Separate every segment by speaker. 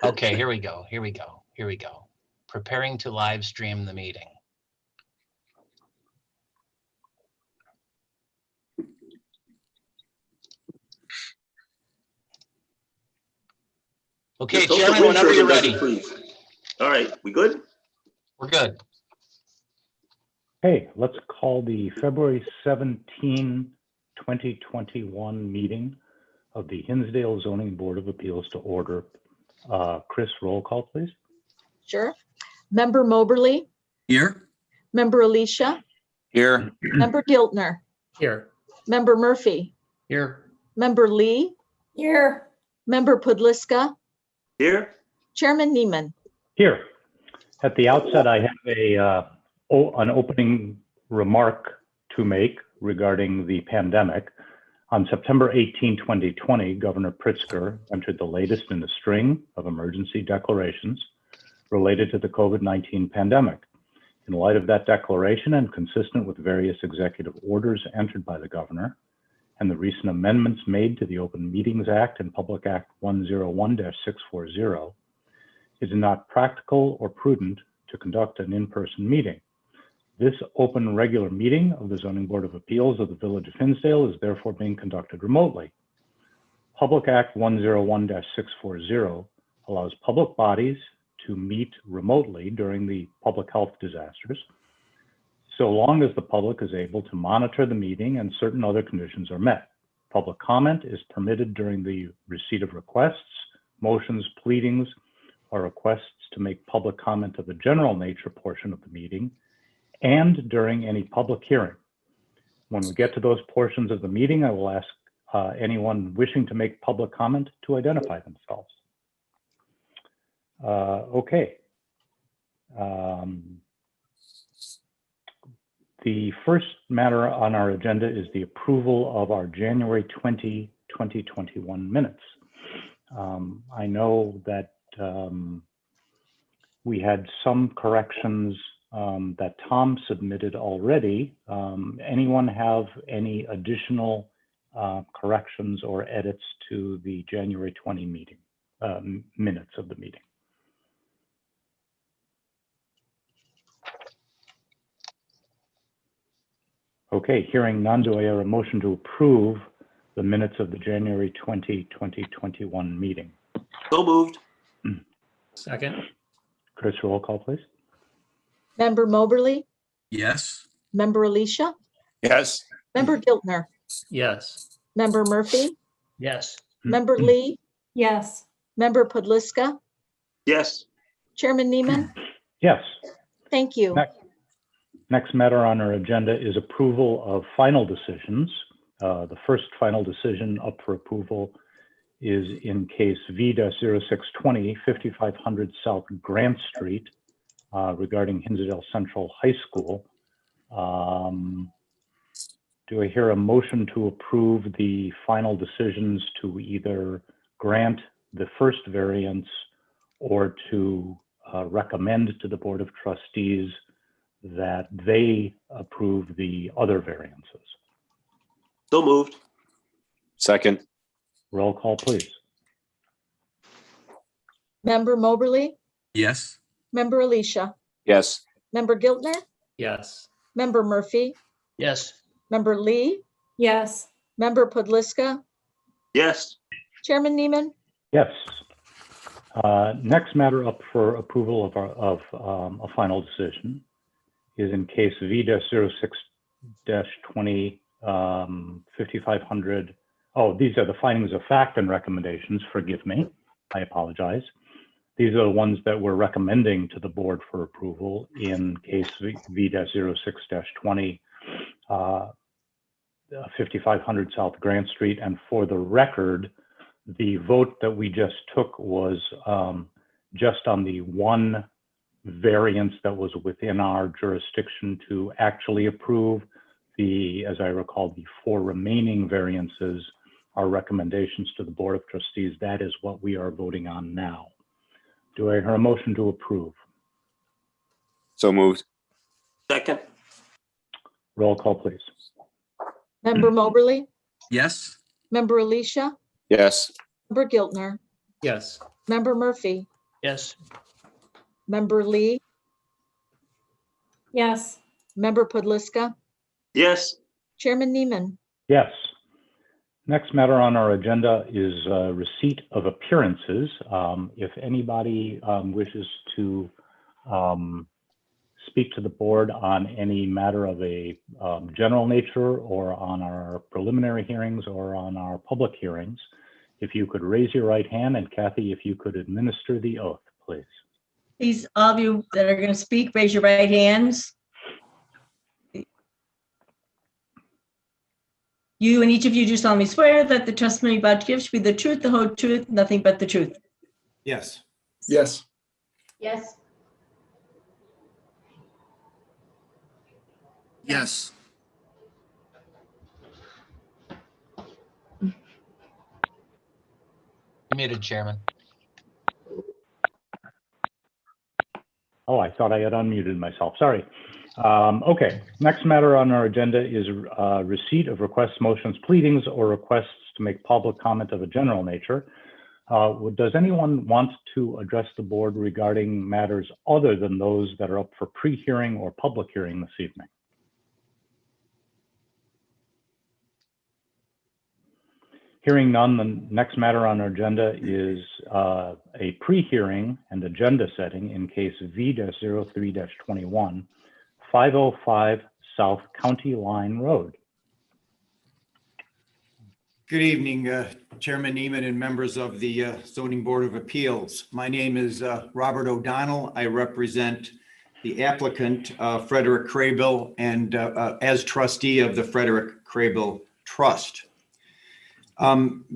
Speaker 1: Okay, here we go. Here we go. Here we go. Preparing to live stream the meeting. Okay,
Speaker 2: Just hope the
Speaker 1: Chairman,
Speaker 2: wind
Speaker 1: whenever you're
Speaker 2: turbine
Speaker 1: ready.
Speaker 2: doesn't freeze. All right, we good?
Speaker 1: We're good.
Speaker 3: Okay, let's call the February 17, 2021 meeting of the Hinsdale Zoning Board of Appeals to order. Chris, roll call, please.
Speaker 4: Sure. Member Moberly,
Speaker 5: Here.
Speaker 4: Member Alicia,
Speaker 5: Here.
Speaker 4: Member Giltner,
Speaker 5: Here.
Speaker 4: Member Murphy,
Speaker 5: Here.
Speaker 4: Member Lee,
Speaker 6: Here.
Speaker 4: Member Pudliska,
Speaker 2: Here?
Speaker 4: Chairman Neiman.
Speaker 3: Here. At the outset, I have an opening remark to make regarding the pandemic. On September 18, 2020, Governor Pritzker entered the latest in a string of emergency declarations related to the COVID-19 pandemic. In light of that declaration and consistent with various executive orders entered by the governor and the recent amendments made to the Open Meetings Act and Public Act 101-640, it is not practical or prudent to conduct an in-person meeting. This open regular meeting of the Zoning Board of Appeals of the Village of Hinsdale is therefore being conducted remotely. Public Act 101-640 allows public bodies to meet remotely during the public health disasters, so long as the public is able to monitor the meeting and certain other conditions are met. Public comment is permitted during the receipt of requests, motions, pleadings, or requests to make public comment of the general nature portion of the meeting, and during any public hearing. When we get to those portions of the meeting, I will ask anyone wishing to make public comment to identify themselves. Okay. The first matter on our agenda is the approval of our January 20, 2021 minutes. I know that we had some corrections that Tom submitted already. Anyone have any additional corrections or edits to the January 20 meeting, minutes of the meeting? Okay, hearing none, do I hear a motion to approve the minutes of the January 20, 2021 meeting?
Speaker 2: So moved.
Speaker 5: Second.
Speaker 3: Chris, roll call, please.
Speaker 4: Member Moberly,
Speaker 5: Yes.
Speaker 4: Member Alicia,
Speaker 2: Yes.
Speaker 4: Member Giltner,
Speaker 5: Yes.
Speaker 4: Member Murphy,
Speaker 5: Yes.
Speaker 4: Member Lee,
Speaker 6: Yes.
Speaker 4: Member Pudliska,
Speaker 2: Yes.
Speaker 4: Chairman Neiman.
Speaker 3: Yes.
Speaker 4: Thank you.
Speaker 3: Next matter on our agenda is approval of final decisions. The first final decision up for approval is in case V-0620, 5500 South Grant Street, regarding Hinsdale Central High School. Do I hear a motion to approve the final decisions to either grant the first variance or to recommend to the Board of Trustees that they approve the other variances?
Speaker 2: So moved.
Speaker 7: Second.
Speaker 3: Roll call, please.
Speaker 4: Member Moberly,
Speaker 5: Yes.
Speaker 4: Member Alicia,
Speaker 7: Yes.
Speaker 4: Member Giltner,
Speaker 5: Yes.
Speaker 4: Member Murphy,
Speaker 5: Yes.
Speaker 4: Member Lee,
Speaker 6: Yes.
Speaker 4: Member Pudliska,
Speaker 2: Yes.
Speaker 4: Chairman Neiman.
Speaker 3: Yes. Next matter up for approval of a final decision is in case V-06-20, 5500. Oh, these are the findings of fact and recommendations. Forgive me. I apologize. These are the ones that we're recommending to the board for approval in case V-06-20, 5500 South Grant Street. And for the record, the vote that we just took was just on the one variance that was within our jurisdiction to actually approve. The, as I recall, the four remaining variances are recommendations to the Board of Trustees. That is what we are voting on now. Do I hear a motion to approve?
Speaker 7: So moved.
Speaker 2: Second.
Speaker 3: Roll call, please.
Speaker 4: Member Moberly,
Speaker 5: Yes.
Speaker 4: Member Alicia,
Speaker 7: Yes.
Speaker 4: Member Giltner,
Speaker 5: Yes.
Speaker 4: Member Murphy,
Speaker 5: Yes.
Speaker 4: Member Lee,
Speaker 6: Yes.
Speaker 4: Member Podliska,
Speaker 2: yes,
Speaker 4: Chairman Neiman,
Speaker 3: Yes. Next matter on our agenda is receipt of appearances. If anybody wishes to speak to the board on any matter of a general nature or on our preliminary hearings or on our public hearings, if you could raise your right hand, and Kathy, if you could administer the oath, please.
Speaker 8: Please, all of you that are going to speak, raise your right hands. You and each of you do solemnly swear that the testimony you're about to give should be the truth, the whole truth, nothing but the truth.
Speaker 5: Yes.
Speaker 9: Yes.
Speaker 6: Yes.
Speaker 9: Yes.
Speaker 1: You're muted, Chairman.
Speaker 3: Oh, I thought I had unmuted myself. Sorry. Okay, next matter on our agenda is receipt of requests, motions, pleadings, or requests to make public comment of a general nature. Does anyone want to address the board regarding matters other than those that are up for pre-hearing or public hearing this evening? Hearing none, the next matter on our agenda is a pre-hearing and agenda setting in case V-03-21, 505 South County Line Road.
Speaker 10: Good evening, Chairman Neiman and members of the Zoning Board of Appeals. My name is Robert O'Donnell. I represent the applicant, Frederick Craybill, and as trustee of the Frederick Craybill Trust.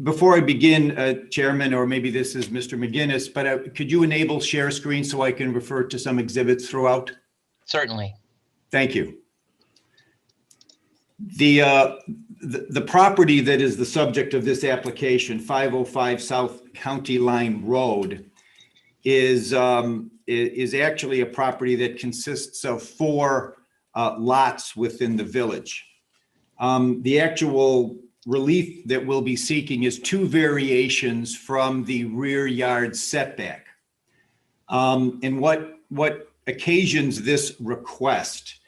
Speaker 10: Before I begin, Chairman, or maybe this is Mr. McGinnis, but could you enable share screen so I can refer to some exhibits throughout?
Speaker 1: Certainly.
Speaker 10: Thank you. The property that is the subject of this application, 505 South County Line Road, is actually a property that consists of 4 lots within the village. The actual relief that we'll be seeking is 2 variations from the rear yard setback. And what occasions this request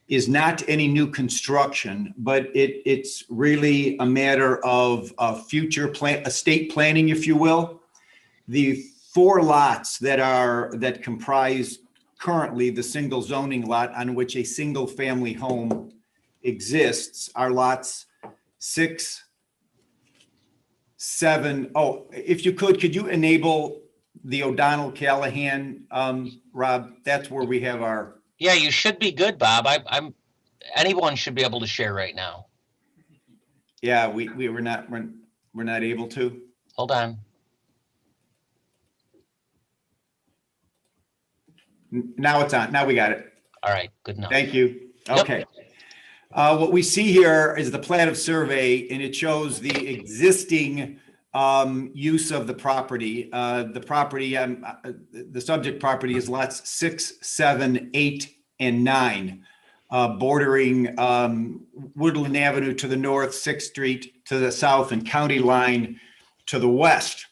Speaker 10: is not any new construction, but it's really a matter of future estate planning, if you will. The 4 lots that comprise currently the single zoning lot on which a single family home exists are lots 6, 7. Oh, if you could you enable the O'Donnell Callahan, Rob? That's where we have our.
Speaker 1: Yeah, you should be good, Bob. Anyone should be able to share right now.
Speaker 10: Yeah, we're not able to.
Speaker 1: Hold on.
Speaker 10: Now it's on. Now we got it.
Speaker 1: All right, good enough.
Speaker 10: Thank you.
Speaker 1: Yep.
Speaker 10: Okay. What we see here is the plat of survey, and it shows the existing use of the property. The subject property is lots 6, 7, 8, and 9, bordering Woodland Avenue to the north, 6th Street to the south, and County Line to the west.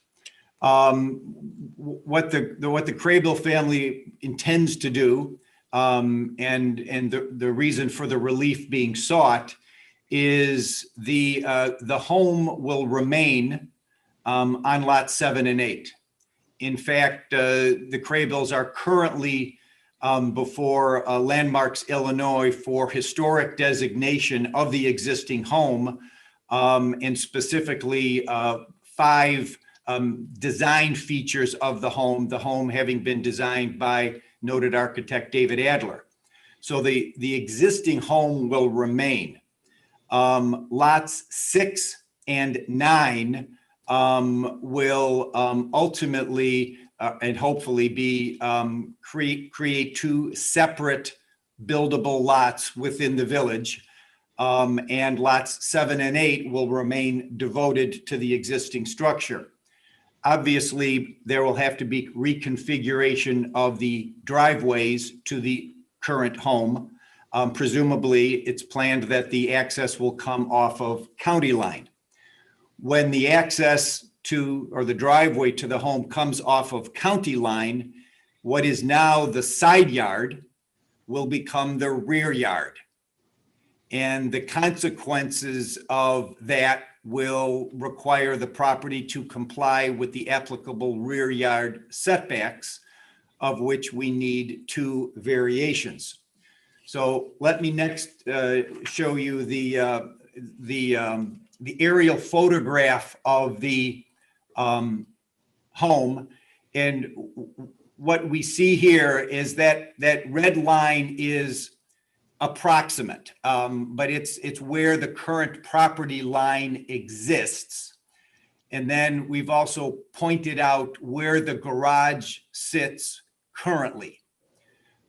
Speaker 10: What the Craybill family intends to do, and the reason for the relief being sought, is the home will remain on lots 7 and 8. In fact, the Craybills are currently before Landmarks Illinois for historic designation of the existing home, and specifically 5 design features of the home having been designed by noted architect David Adler. So the existing home will remain. Lots 6 and 9 will ultimately and hopefully be create 2 separate buildable lots within the village. And lots 7 and 8 will remain devoted to the existing structure. Obviously, there will have to be reconfiguration of the driveways to the current home. Presumably, it's planned that the access will come off of County Line. When the access or the driveway to the home comes off of County Line, what is now the side yard will become the rear yard. And the consequences of that will require the property to comply with the applicable rear yard setbacks, of which we need 2 variations. So let me next show you the aerial photograph of the home. And what we see here is that red line is approximate, but it's where the current property line exists. And then we've also pointed out where the garage sits currently.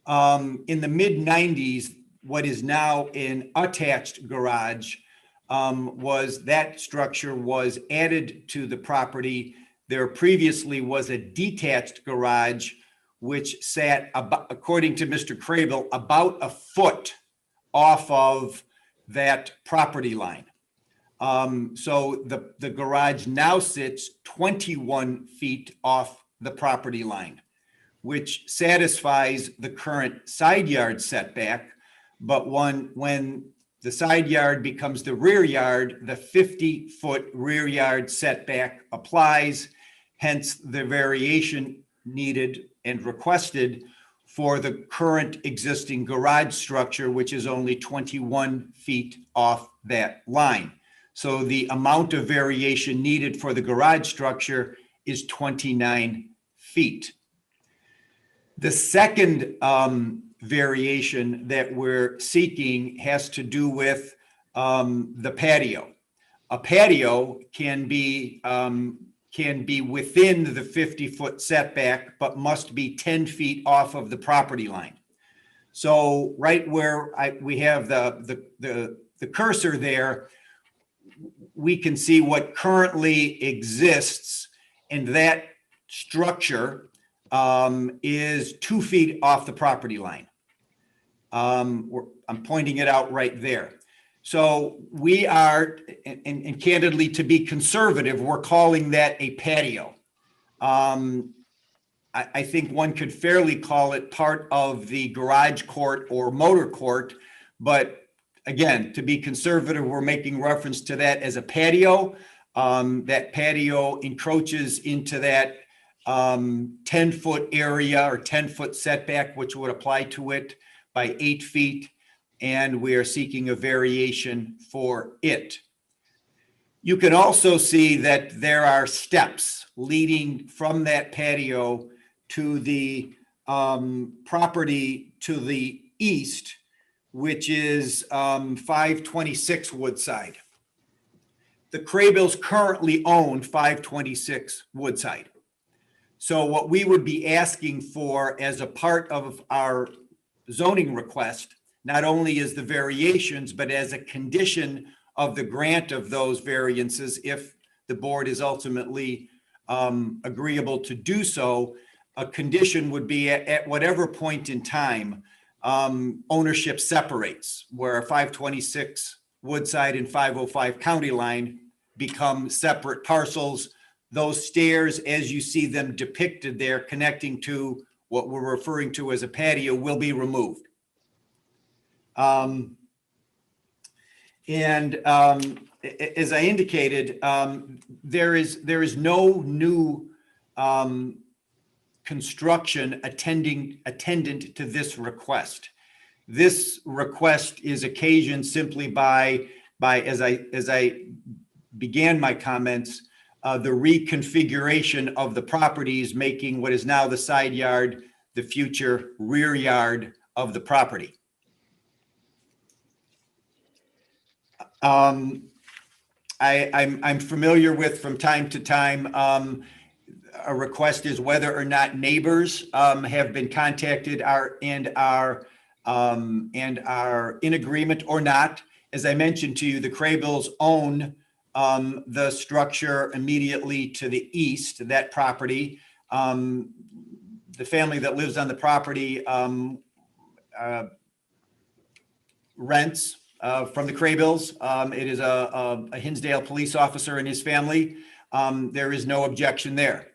Speaker 10: In the mid-90s, what is now an attached garage that structure was added to the property. There previously was a detached garage which sat, according to Mr. Crable, about a foot off of that property line. So the garage now sits 21 feet off the property line, which satisfies the current side yard setback. But when the side yard becomes the rear yard, the 50-foot rear yard setback applies, hence the variation needed and requested for the current existing garage structure, which is only 21 feet off that line. So the amount of variation needed for the garage structure is 29 feet. The second variation that we're seeking has to do with the patio. A patio can be within the 50-foot setback, but must be 10 feet off of the property line. So right where we have the cursor there, we can see what currently exists, and that structure is 2 feet off the property line. I'm pointing it out right there. So we are, and candidly, to be conservative, we're calling that a patio. I think one could fairly call it part of the garage court or motor court, but again, to be conservative, we're making reference to that as a patio. That patio encroaches into that 10-foot area or 10-foot setback, which would apply to it by 8 feet. And we are seeking a variation for it. You can also see that there are steps leading from that patio to the property to the east, which is 526 Woodside. The Crabills currently own 526 Woodside. So what we would be asking for as a part of our zoning request, not only is the variations, but as a condition of the grant of those variances, if the board is ultimately agreeable to do so, a condition would be at whatever point in time ownership separates, where 526 Woodside and 505 County Line become separate parcels. Those stairs, as you see them depicted there, connecting to what we're referring to as a patio, will be removed. As I indicated, there is no new construction attendant to this request. This request is occasioned simply by as I began my comments, the reconfiguration of the properties, making what is now the side yard the future rear yard of the property. I'm familiar with, from time to time, a request is whether or not neighbors have been contacted and are in agreement or not. As I mentioned to you, the Crabills own the structure immediately to the east, that property. The family that lives on the property rents from the Crabills. It is a Hinsdale police officer and his family. there is no objection there.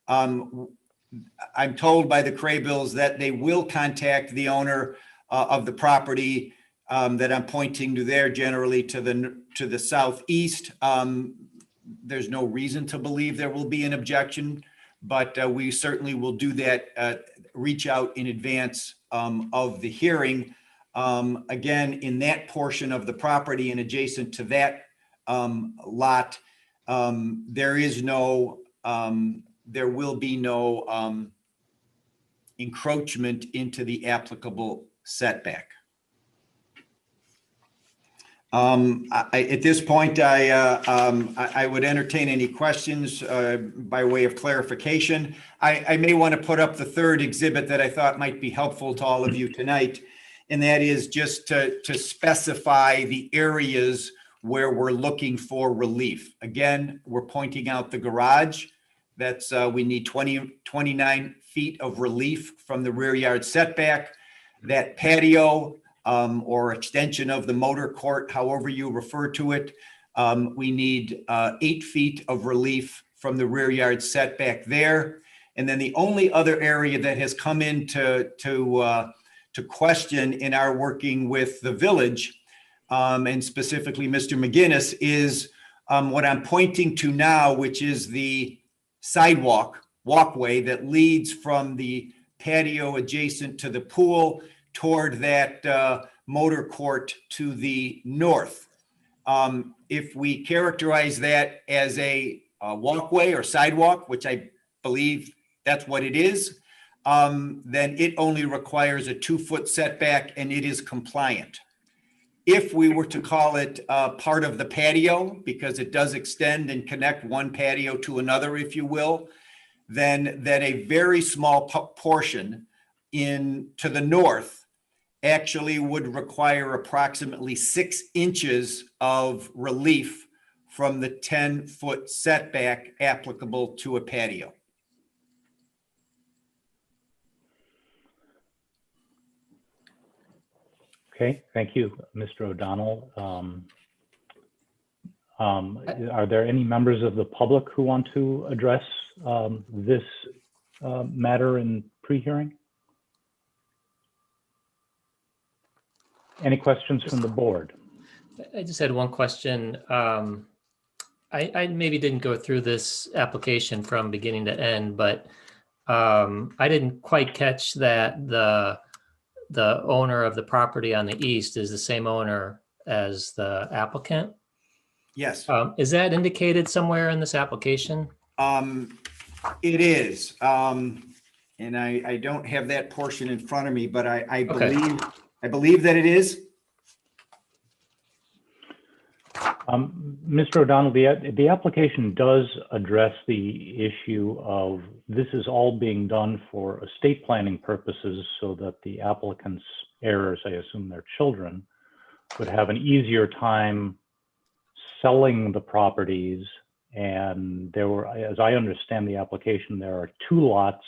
Speaker 10: I'm told by the Craybills that they will contact the owner of the property that I'm pointing to there, generally to the southeast. There's no reason to believe there will be an objection, but we certainly will do that, reach out in advance of the hearing. Again, in that portion of the property and adjacent to that lot, there will be no encroachment into the applicable setback. At this point, I would entertain any questions by way of clarification. I may want to put up the third exhibit that I thought might be helpful to all of you tonight, and that is just to specify the areas where we're looking for relief. Again, we're pointing out the garage. That's we need 29 feet of relief from the rear yard setback. That patio or extension of the motor court, however you refer to it, we need 8 feet of relief from the rear yard setback there. And then the only other area that has come into to question in our working with the village, and specifically Mr. McGinnis, is what I'm pointing to now, which is the walkway that leads from the patio adjacent to the pool toward that motor court to the north. If we characterize that as a walkway or sidewalk, which I believe that's what it is, then it only requires a 2-foot setback and it is compliant. If we were to call it part of the patio, because it does extend and connect one patio to another, if you will, then a very small portion to the north actually would require approximately 6 inches of relief from the 10-foot setback applicable to a patio.
Speaker 3: Okay, thank you, Mr. O'Donnell. Are there any members of the public who want to address this matter in pre-hearing? Any questions from the board?
Speaker 5: I just had one question. I maybe didn't go through this application from beginning to end, but I didn't quite catch that the owner of the property on the east is the same owner as the applicant.
Speaker 10: Yes.
Speaker 5: Is that indicated somewhere in this application?
Speaker 10: It is. And I don't have that portion in front of me, but I believe that it is.
Speaker 3: Mr. O'Donnell, the application does address the issue of this is all being done for estate planning purposes so that the applicant's heirs, I assume their children, would have an easier time selling the properties. And there were, as I understand the application, there are 2 lots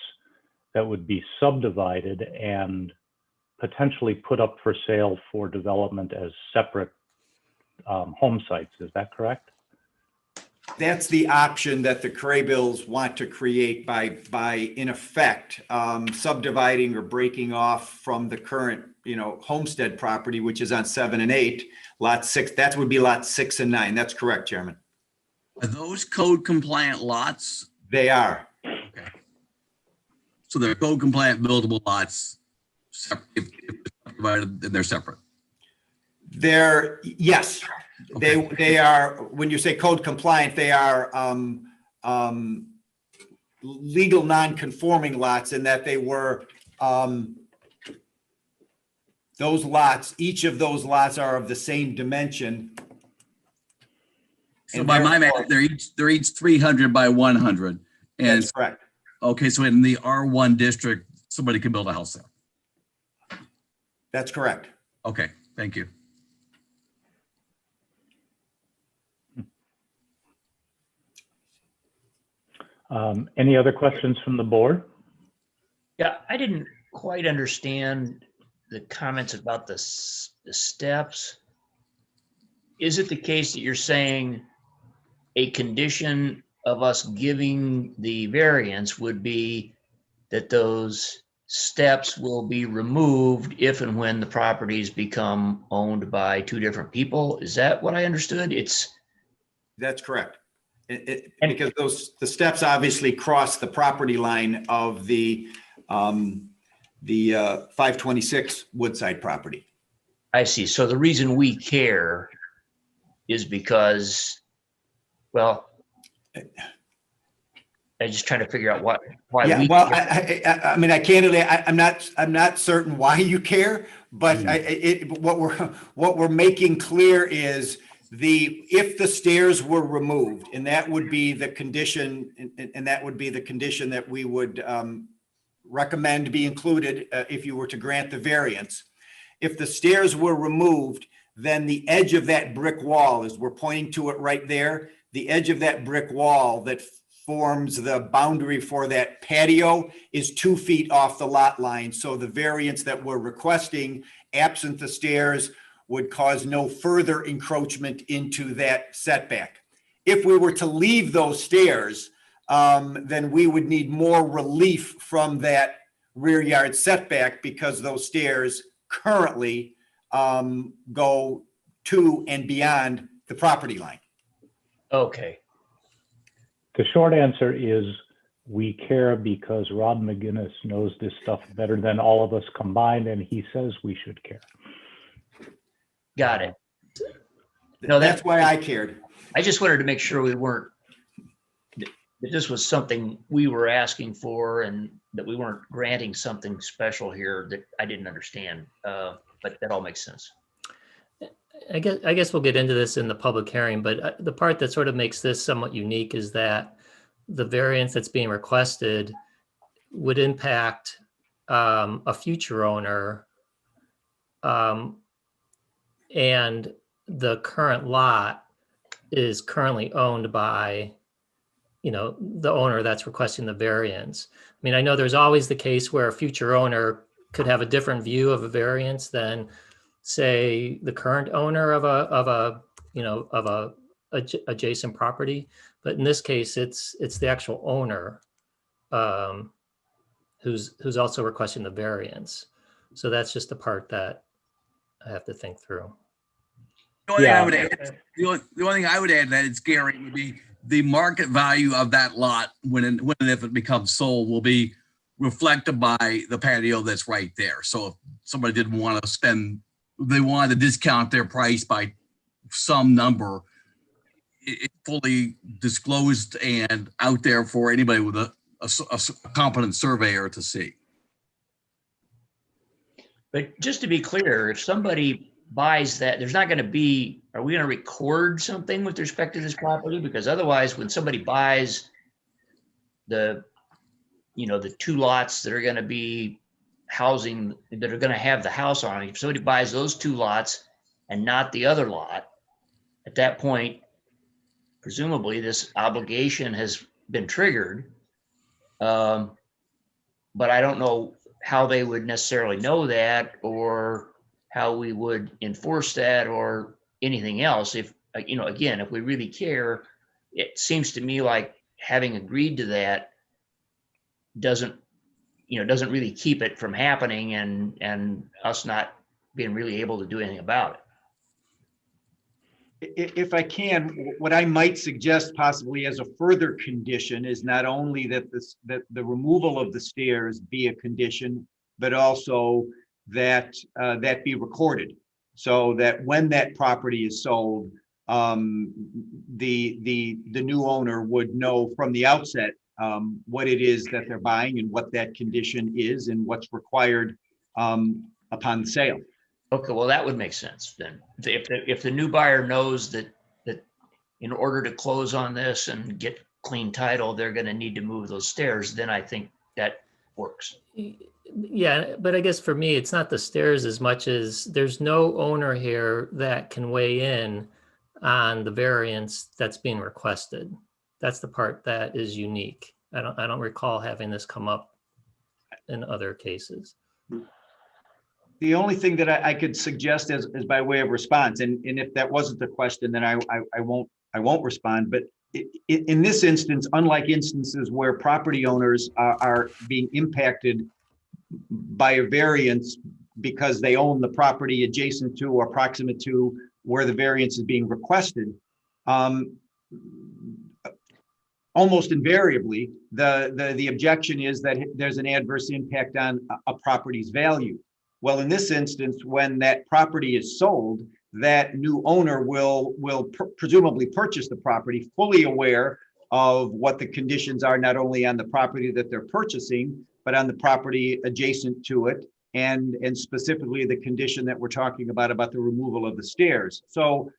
Speaker 3: that would be subdivided and potentially put up for sale for development as separate home sites. Is that correct?
Speaker 10: That's the option that the Craybills want to create by in effect, subdividing or breaking off from the current, homestead property, which is on 7 and 8, lot 6. That would be lot 6 and 9. That's correct, Chairman.
Speaker 9: Are those code compliant lots?
Speaker 10: They are.
Speaker 9: Okay. So they're code compliant buildable lots. If divided, they're separate.
Speaker 10: Yes,
Speaker 9: Okay.
Speaker 10: they are. When you say code compliant, they are legal non-conforming lots in that they were those lots. Each of those lots are of the same dimension.
Speaker 9: So by my math, they're each 300 by 100. And
Speaker 10: That's correct.
Speaker 9: okay, so in the R1 district, somebody can build a house there.
Speaker 10: That's correct.
Speaker 9: Okay, thank you.
Speaker 3: Any other questions from the board?
Speaker 11: Yeah, I didn't quite understand the comments about the steps. Is it the case that you're saying a condition of us giving the variance would be that those steps will be removed if and when the properties become owned by two different people. Is that what I understood?
Speaker 10: That's correct.
Speaker 11: And-
Speaker 10: Because the steps obviously cross the property line of the 526 Woodside property.
Speaker 11: I see. So the reason we care is because, well, I'm just trying to figure out why
Speaker 10: Yeah,
Speaker 11: we.
Speaker 10: well, I mean, I candidly, I'm not certain why you care, but what we're making clear is if the stairs were removed, and that would be the condition, and that would be the condition that we would recommend be included if you were to grant the variance. If the stairs were removed, then the edge of that brick wall, as we're pointing to it right there, the edge of that brick wall that forms the boundary for that patio is 2 feet off the lot line. So the variance that we're requesting, absent the stairs, would cause no further encroachment into that setback. If we were to leave those stairs, then we would need more relief from that rear yard setback because those stairs currently go to and beyond the property line.
Speaker 11: Okay.
Speaker 3: The short answer is we care because Rod McGinnis knows this stuff better than all of us combined, and he says we should care.
Speaker 11: Got it. No,
Speaker 10: That's why I cared.
Speaker 11: I just wanted to make sure we weren't, that this was something we were asking for and that we weren't granting something special here that I didn't understand. But that all makes sense.
Speaker 5: I guess we'll get into this in the public hearing, but the part that sort of makes this somewhat unique is that the variance that's being requested would impact a future owner, and the current lot is currently owned by, the owner that's requesting the variance. I mean, I know there's always the case where a future owner could have a different view of a variance than, say, the current owner of a adjacent property. But in this case, it's the actual owner who's also requesting the variance. So that's just the part that I have to think through.
Speaker 9: The only thing I would add, the only thing I would add to that, it's Gary, would be the market value of that lot when and if it becomes sold will be reflected by the patio that's right there. So if somebody didn't want to spend, they wanted to discount their price by some number, it's fully disclosed and out there for anybody with a competent surveyor to see.
Speaker 11: But just to be clear, if somebody buys that, there's not going to be, are we going to record something with respect to this property? Because otherwise, when somebody buys the 2 lots that are going to be housing, that are going to have the house on it, if somebody buys those 2 lots and not the other lot, at that point, presumably this obligation has been triggered. But I don't know how they would necessarily know that, or how we would enforce that, or anything else. If, again, if we really care, it seems to me like having agreed to that doesn't really keep it from happening and us not being really able to do anything about it.
Speaker 10: If I can, what I might suggest possibly as a further condition is not only that the removal of the stairs be a condition, but also that that be recorded, so that when that property is sold, the new owner would know from the outset what it is that they're buying and what that condition is and what's required upon the sale.
Speaker 11: Okay, well, that would make sense then. If the new buyer knows that in order to close on this and get clean title, they're going to need to move those stairs, then I think that works.
Speaker 5: Yeah, but I guess for me, it's not the stairs as much as there's no owner here that can weigh in on the variance that's being requested. That's the part that is unique. I don't recall having this come up in other cases.
Speaker 10: The only thing that I could suggest is by way of response, and if that wasn't the question, then I won't respond. But in this instance, unlike instances where property owners are being impacted by a variance because they own the property adjacent to or proximate to where the variance is being requested, almost invariably, the objection is that there's an adverse impact on a property's value. Well, in this instance, when that property is sold, that new owner will presumably purchase the property fully aware of what the conditions are, not only on the property that they're purchasing, but on the property adjacent to it, and specifically the condition that we're talking about the removal of the stairs. So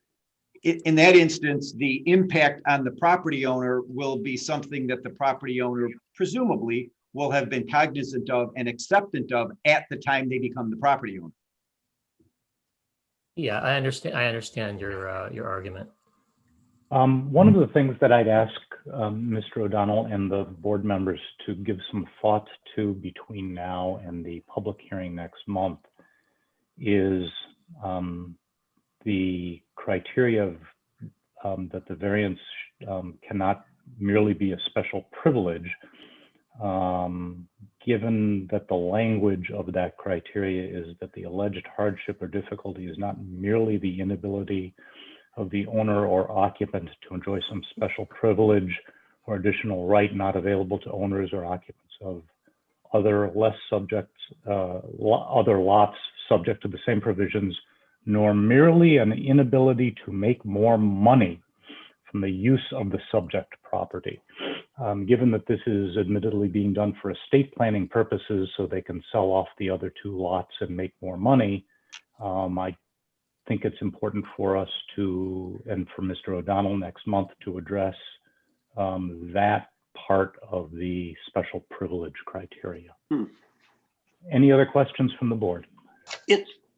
Speaker 10: in that instance, the impact on the property owner will be something that the property owner presumably will have been cognizant of and acceptant of at the time they become the property owner.
Speaker 5: Yeah, I understand your argument.
Speaker 3: One of the things that I'd ask Mr. O'Donnell and the board members to give some thought to between now and the public hearing next month is the criteria of, that the variance cannot merely be a special privilege, given that the language of that criteria is that the alleged hardship or difficulty is not merely the inability of the owner or occupant to enjoy some special privilege or additional right not available to owners or occupants of other other lots subject to the same provisions, nor merely an inability to make more money from the use of the subject property. Given that this is admittedly being done for estate planning purposes so they can sell off the other two lots and make more money, I think it's important for us to, and for Mr. O'Donnell next month, to address that part of the special privilege criteria. Any other questions from the board?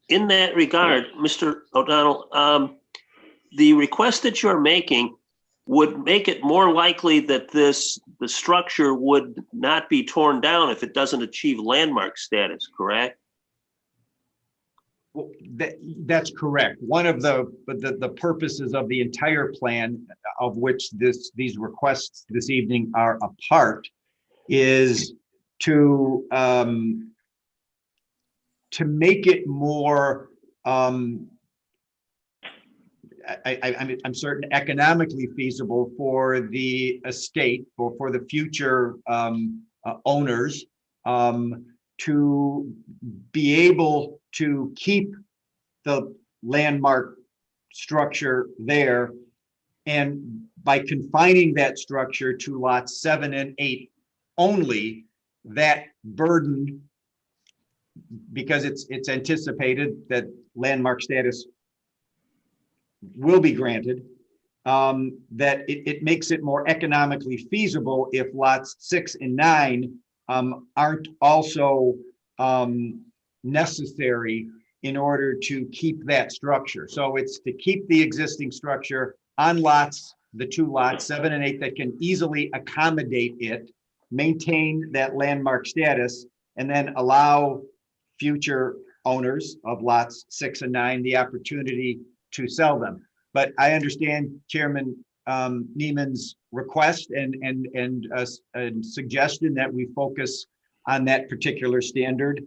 Speaker 2: In that regard, Mr. O'Donnell, the request that you're making would make it more likely that the structure would not be torn down if it doesn't achieve landmark status, correct?
Speaker 10: Well, that's correct. One of the purposes of the entire plan, of which these requests this evening are a part, is to make it more I'm certain economically feasible for the estate, for the future owners to be able to keep the landmark structure there, and by confining that structure to lots 7 and 8 only, that burden, because it's anticipated that landmark status will be granted, that it makes it more economically feasible if lots 6 and 9 aren't also necessary in order to keep that structure. So it's to keep the existing structure on lots, the 2 lots, 7 and 8, that can easily accommodate it, maintain that landmark status, and then allow future owners of lots 6 and 9 the opportunity to sell them. But I understand Chairman Neiman's request and a suggestion that we focus on that particular standard,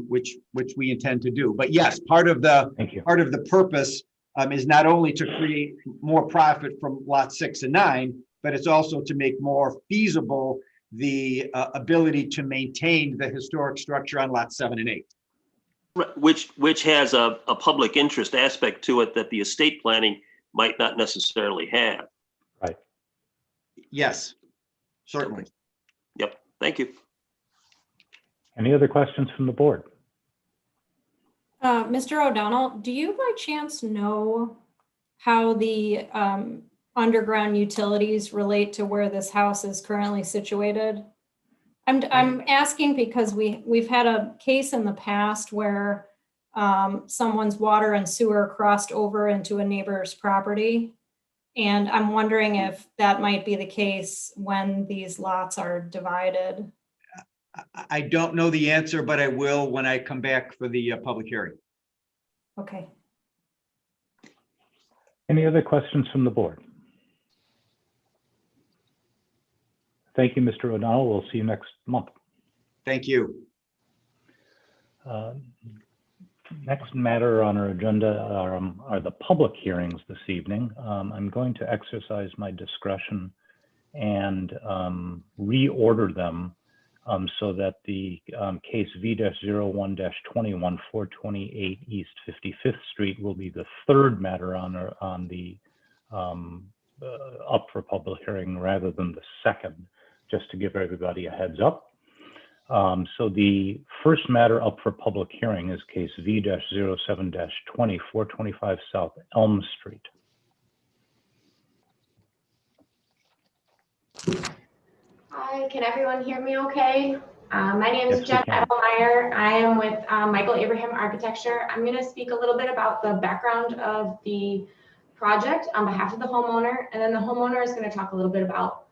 Speaker 10: which we intend to do. But yes, part of the purpose is not only to create more profit from lot 6 and 9, but it's also to make more feasible the ability to maintain the historic structure on lot 7 and 8.
Speaker 2: Which has a public interest aspect to it that the estate planning might not necessarily have.
Speaker 3: Right.
Speaker 10: Yes, certainly.
Speaker 2: Yep. Thank you.
Speaker 3: Any other questions from the board?
Speaker 6: Mr. O'Donnell, do you by chance know how the underground utilities relate to where this house is currently situated? I'm asking because we've had a case in the past where someone's water and sewer crossed over into a neighbor's property. And I'm wondering if that might be the case when these lots are divided.
Speaker 10: I don't know the answer, but I will when I come back for the public hearing.
Speaker 6: Okay.
Speaker 3: Any other questions from the board? Thank you, Mr. O'Donnell. We'll see you next month.
Speaker 10: Thank you.
Speaker 3: Next matter on our agenda are the public hearings this evening. I'm going to exercise my discretion and reorder them so that the case V-01-21, 428 East 55th Street will be the third matter on the up for public hearing rather than the second, just to give everybody a heads up. So the first matter up for public hearing is case V-07-20, 425 South Elm Street.
Speaker 12: Hi, can everyone hear me okay? My name is
Speaker 3: Yes, we
Speaker 12: Jen
Speaker 3: can.
Speaker 12: Edelmeyer. I am with Michael Abraham Architecture. I'm going to speak a little bit about the background of the project on behalf of the homeowner, and then the homeowner is going to talk a little bit about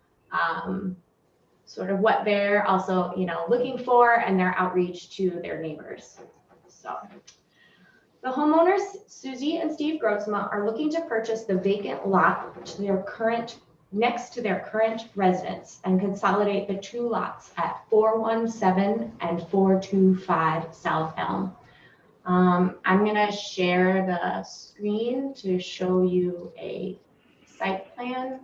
Speaker 12: sort of what they're also, looking for and their outreach to their neighbors. So the homeowners, Susie and Steve Grotzma, are looking to purchase the vacant lot next to their current residence and consolidate the two lots at 417 and 425 South Elm. I'm going to share the screen to show you a site plan.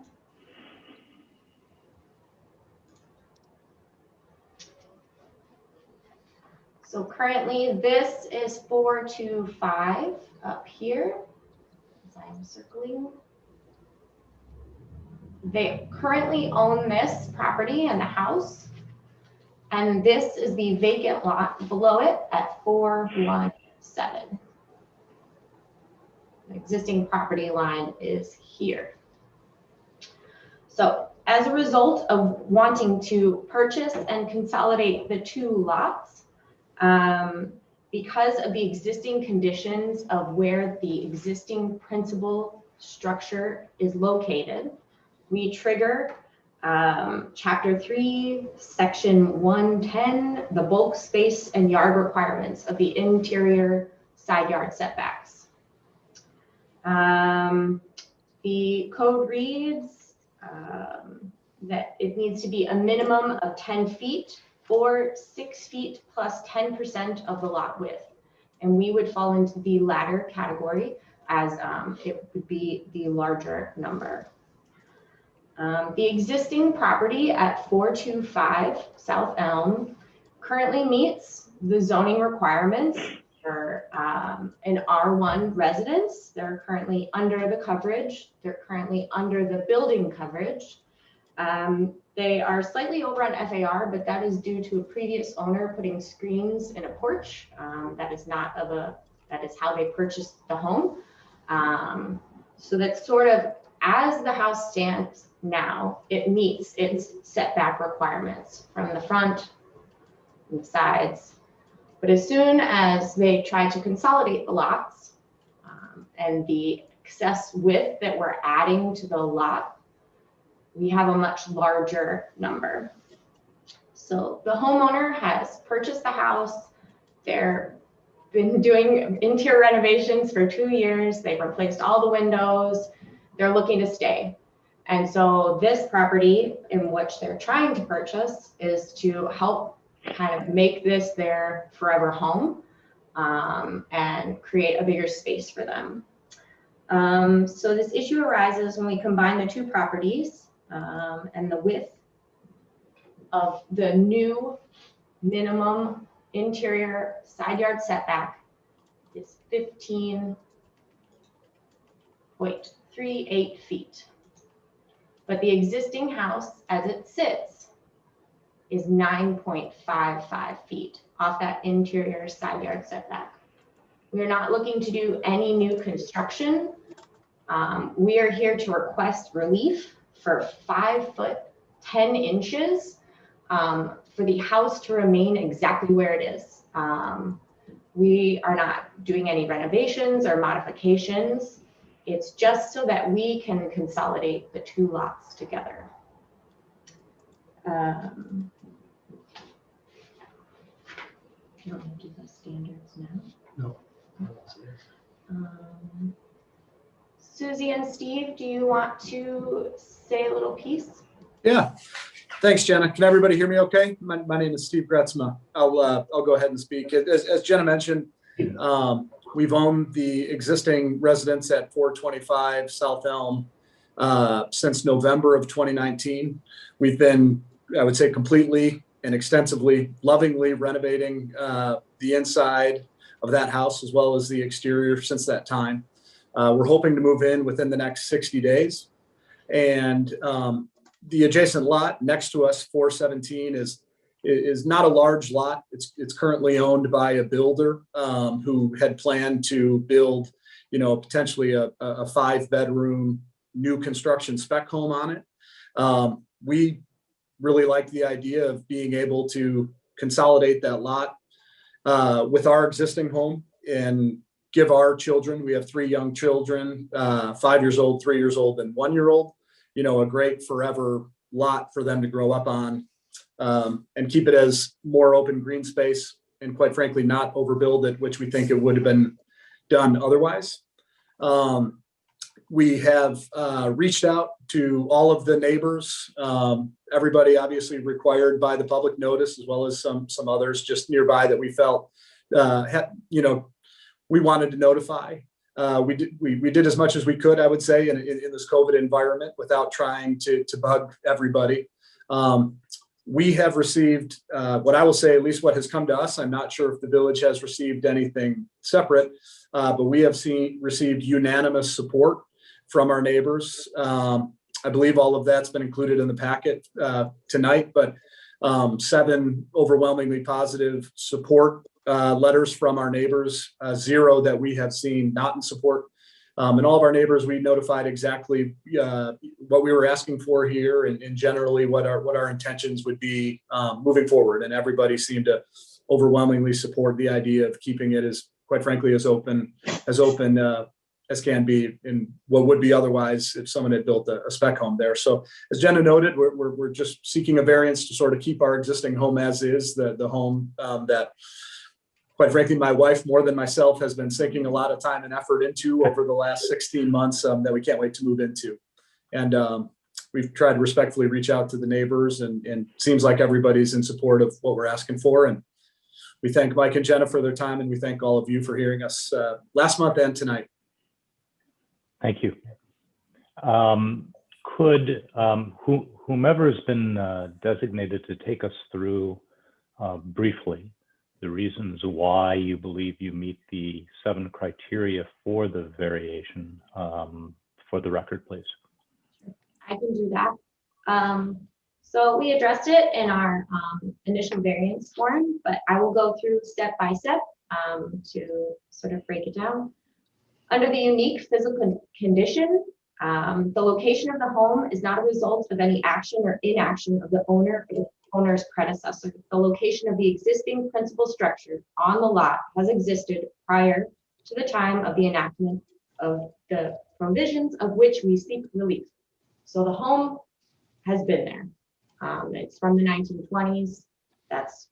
Speaker 12: So currently this is 425 up here, as I'm circling. They currently own this property and the house, and this is the vacant lot below it at 417. The existing property line is here. So as a result of wanting to purchase and consolidate the two lots, because of the existing conditions of where the existing principal structure is located, we trigger Chapter 3, Section 110, the bulk space and yard requirements of the interior side yard setbacks. The code reads that it needs to be a minimum of 10 feet or 6 feet plus 10% of the lot width. And we would fall into the latter category, as it would be the larger number. The existing property at 425 South Elm currently meets the zoning requirements for an R1 residence. They're currently under the coverage. They're currently under the building coverage. They are slightly over on FAR, but that is due to a previous owner putting screens in a porch. That is how they purchased the home. So that's sort of, as the house stands now, it meets its setback requirements from the front and the sides. But as soon as they try to consolidate the lots and the excess width that we're adding to the lot, we have a much larger number. So the homeowner has purchased the house. They've been doing interior renovations for 2 years. They've replaced all the windows. They're looking to stay. And so this property in which they're trying to purchase is to help kind of make this their forever home and create a bigger space for them. So this issue arises when we combine the two properties. And the width of the new minimum interior side yard setback is 15.38 feet. But the existing house as it sits is 9.55 feet off that interior side yard setback. We're not looking to do any new construction. We are here to request relief for 5 foot 10 inches for the house to remain exactly where it is. We are not doing any renovations or modifications. It's just so that we can consolidate the two lots together. You want me to do the standards now?
Speaker 13: No.
Speaker 12: Susie and Steve, do you want to say a little piece?
Speaker 13: Yeah.
Speaker 14: Thanks, Jenna. Can everybody hear me okay? My name is Steve Gretzma. I'll go ahead and speak. As Jenna mentioned, we've owned the existing residence at 425 South Elm since November of 2019. We've been, I would say, completely and extensively, lovingly renovating the inside of that house as well as the exterior since that time. We're hoping to move in within the next 60 days. And the adjacent lot next to us, 417, is not a large lot. It's currently owned by a builder who had planned to build, potentially a 5-bedroom new construction spec home on it. We really like the idea of being able to consolidate that lot with our existing home and give our children, we have 3 young children, 5 years old, 3 years old, and 1 year old, a great forever lot for them to grow up on, and keep it as more open green space, and quite frankly, not overbuild it, which we think it would have been done otherwise. We have reached out to all of the neighbors, everybody obviously required by the public notice, as well as some others just nearby that we felt, we wanted to notify. We did as much as we could, I would say, in this COVID environment without trying to bug everybody. We have received what I will say, at least what has come to us. I'm not sure if the village has received anything separate, but we have received unanimous support from our neighbors. I believe all of that's been included in the packet tonight, but 7 overwhelmingly positive support letters from our neighbors, 0 that we have seen not in support. And all of our neighbors, we notified exactly what we were asking for here, and generally what our intentions would be moving forward. And everybody seemed to overwhelmingly support the idea of keeping it as, quite frankly, as open as can be in what would be otherwise if someone had built a spec home there. So as Jenna noted, we're just seeking a variance to sort of keep our existing home as is, the home that, quite frankly, my wife, more than myself, has been sinking a lot of time and effort into over the last 16 months that we can't wait to move into. And we've tried to respectfully reach out to the neighbors, and seems like everybody's in support of what we're asking for. And we thank Mike and Jenna for their time, and we thank all of you for hearing us last month and tonight.
Speaker 3: Thank you. Could whomever has been designated to take us through briefly the reasons why you believe you meet the 7 criteria for the variation for the record, please?
Speaker 12: I can do that. So we addressed it in our initial variance form, but I will go through step by step to sort of break it down. Under the unique physical condition, the location of the home is not a result of any action or inaction of the owner or the owner's predecessor. The location of the existing principal structure on the lot has existed prior to the time of the enactment of the provisions of which we seek relief. So the home has been there. It's from the 1920s. That's,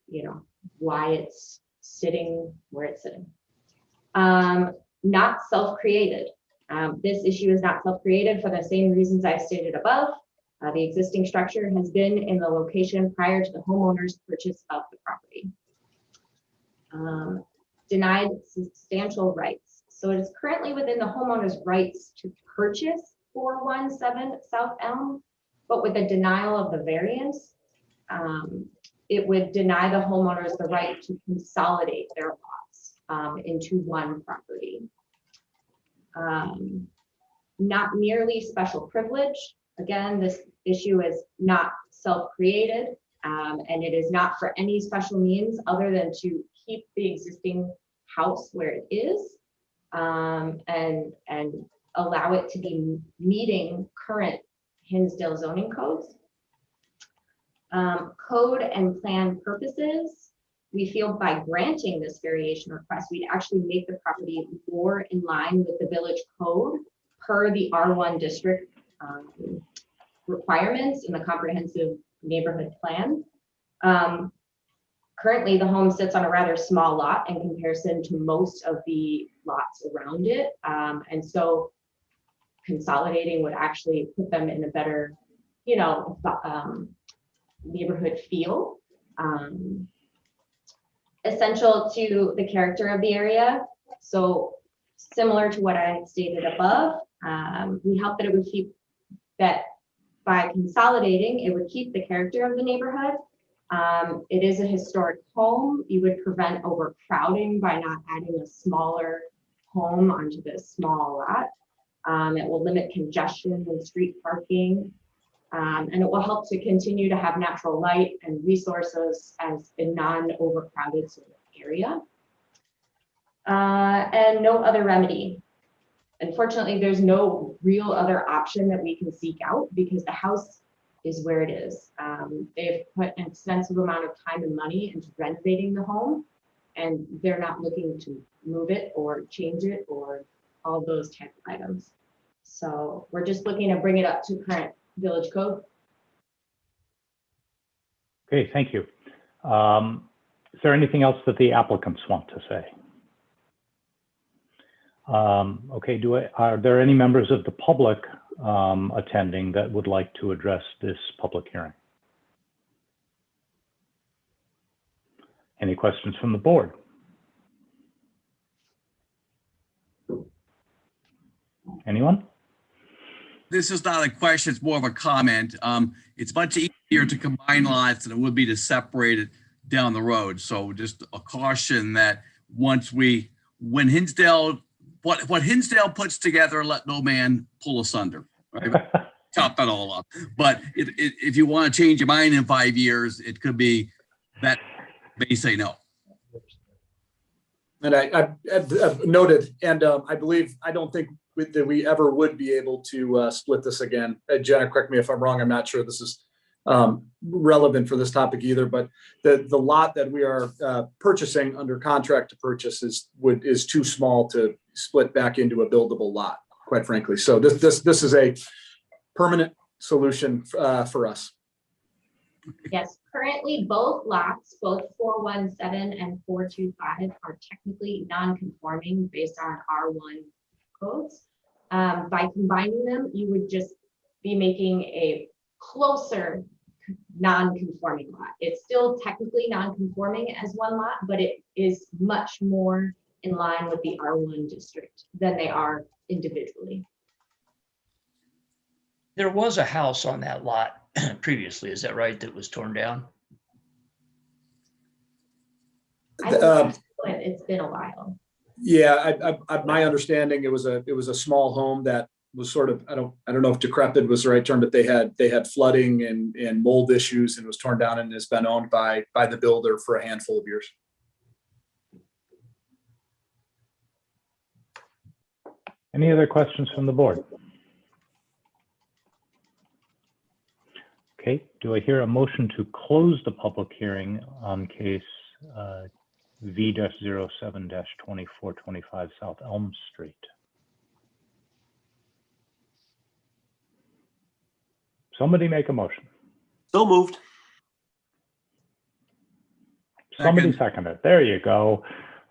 Speaker 12: why it's sitting where it's sitting. Not self-created. This issue is not self-created for the same reasons I've stated above. The existing structure has been in the location prior to the homeowner's purchase of the property. Denied substantial rights. So it is currently within the homeowner's rights to purchase 417 South Elm, but with the denial of the variance, it would deny the homeowners the right to consolidate their lots into one property. Not merely special privilege. Again, this issue is not self-created, and it is not for any special means other than to keep the existing house where it is, and allow it to be meeting current Hinsdale zoning codes. Code and plan purposes, we feel by granting this variation request, we'd actually make the property more in line with the village code per the R1 district requirements in the comprehensive neighborhood plan. Currently, the home sits on a rather small lot in comparison to most of the lots around it. And so consolidating would actually put them in a better, neighborhood feel. Essential to the character of the area. So similar to what I stated above, we hope that it would keep that by consolidating, it would keep the character of the neighborhood. It is a historic home. You would prevent overcrowding by not adding a smaller home onto this small lot. It will limit congestion and street parking. And it will help to continue to have natural light and resources as a non-overcrowded sort of area. And no other remedy. Unfortunately, there's no real other option that we can seek out because the house is where it is. They've put an extensive amount of time and money into renovating the home, and they're not looking to move it or change it or all those type of items. So we're just looking to bring it up to current village code.
Speaker 3: Okay, thank you. Is there anything else that the applicants want to say? Okay, are there any members of the public attending that would like to address this public hearing? Any questions from the board? Anyone?
Speaker 9: This is not a question, it's more of a comment. It's much easier to combine lots than it would be to separate it down the road. So just a caution that when Hinsdale, what Hinsdale puts together, let no man pull asunder, right? Chop it all up. But if you want to change your mind in 5 years, it could be that they say no.
Speaker 14: And I've noted, and I don't think that we ever would be able to split this again. Jenna, correct me if I'm wrong. I'm not sure this is relevant for this topic either, but the lot that we are purchasing under contract to purchase is too small to split back into a buildable lot, quite frankly. So this is a permanent solution for us.
Speaker 12: Yes, currently both lots, both 417 and 425 are technically non-conforming based on R1 codes. By combining them, you would just be making a closer non-conforming lot. It's still technically non-conforming as one lot, but it is much more in line with the R1 district than they are individually.
Speaker 11: There was a house on that lot previously, is that right, that was torn down?
Speaker 12: It's been a while.
Speaker 14: Yeah, my understanding, it was a small home that was sort of, I don't know if decrepit was the right term, but they had flooding and mold issues and was torn down and has been owned by the builder for a handful of years.
Speaker 3: Any other questions from the board? Okay, do I hear a motion to close the public hearing on case V-07-2425 South Elm Street? Somebody make a motion.
Speaker 2: So moved.
Speaker 3: Somebody second it. There you go.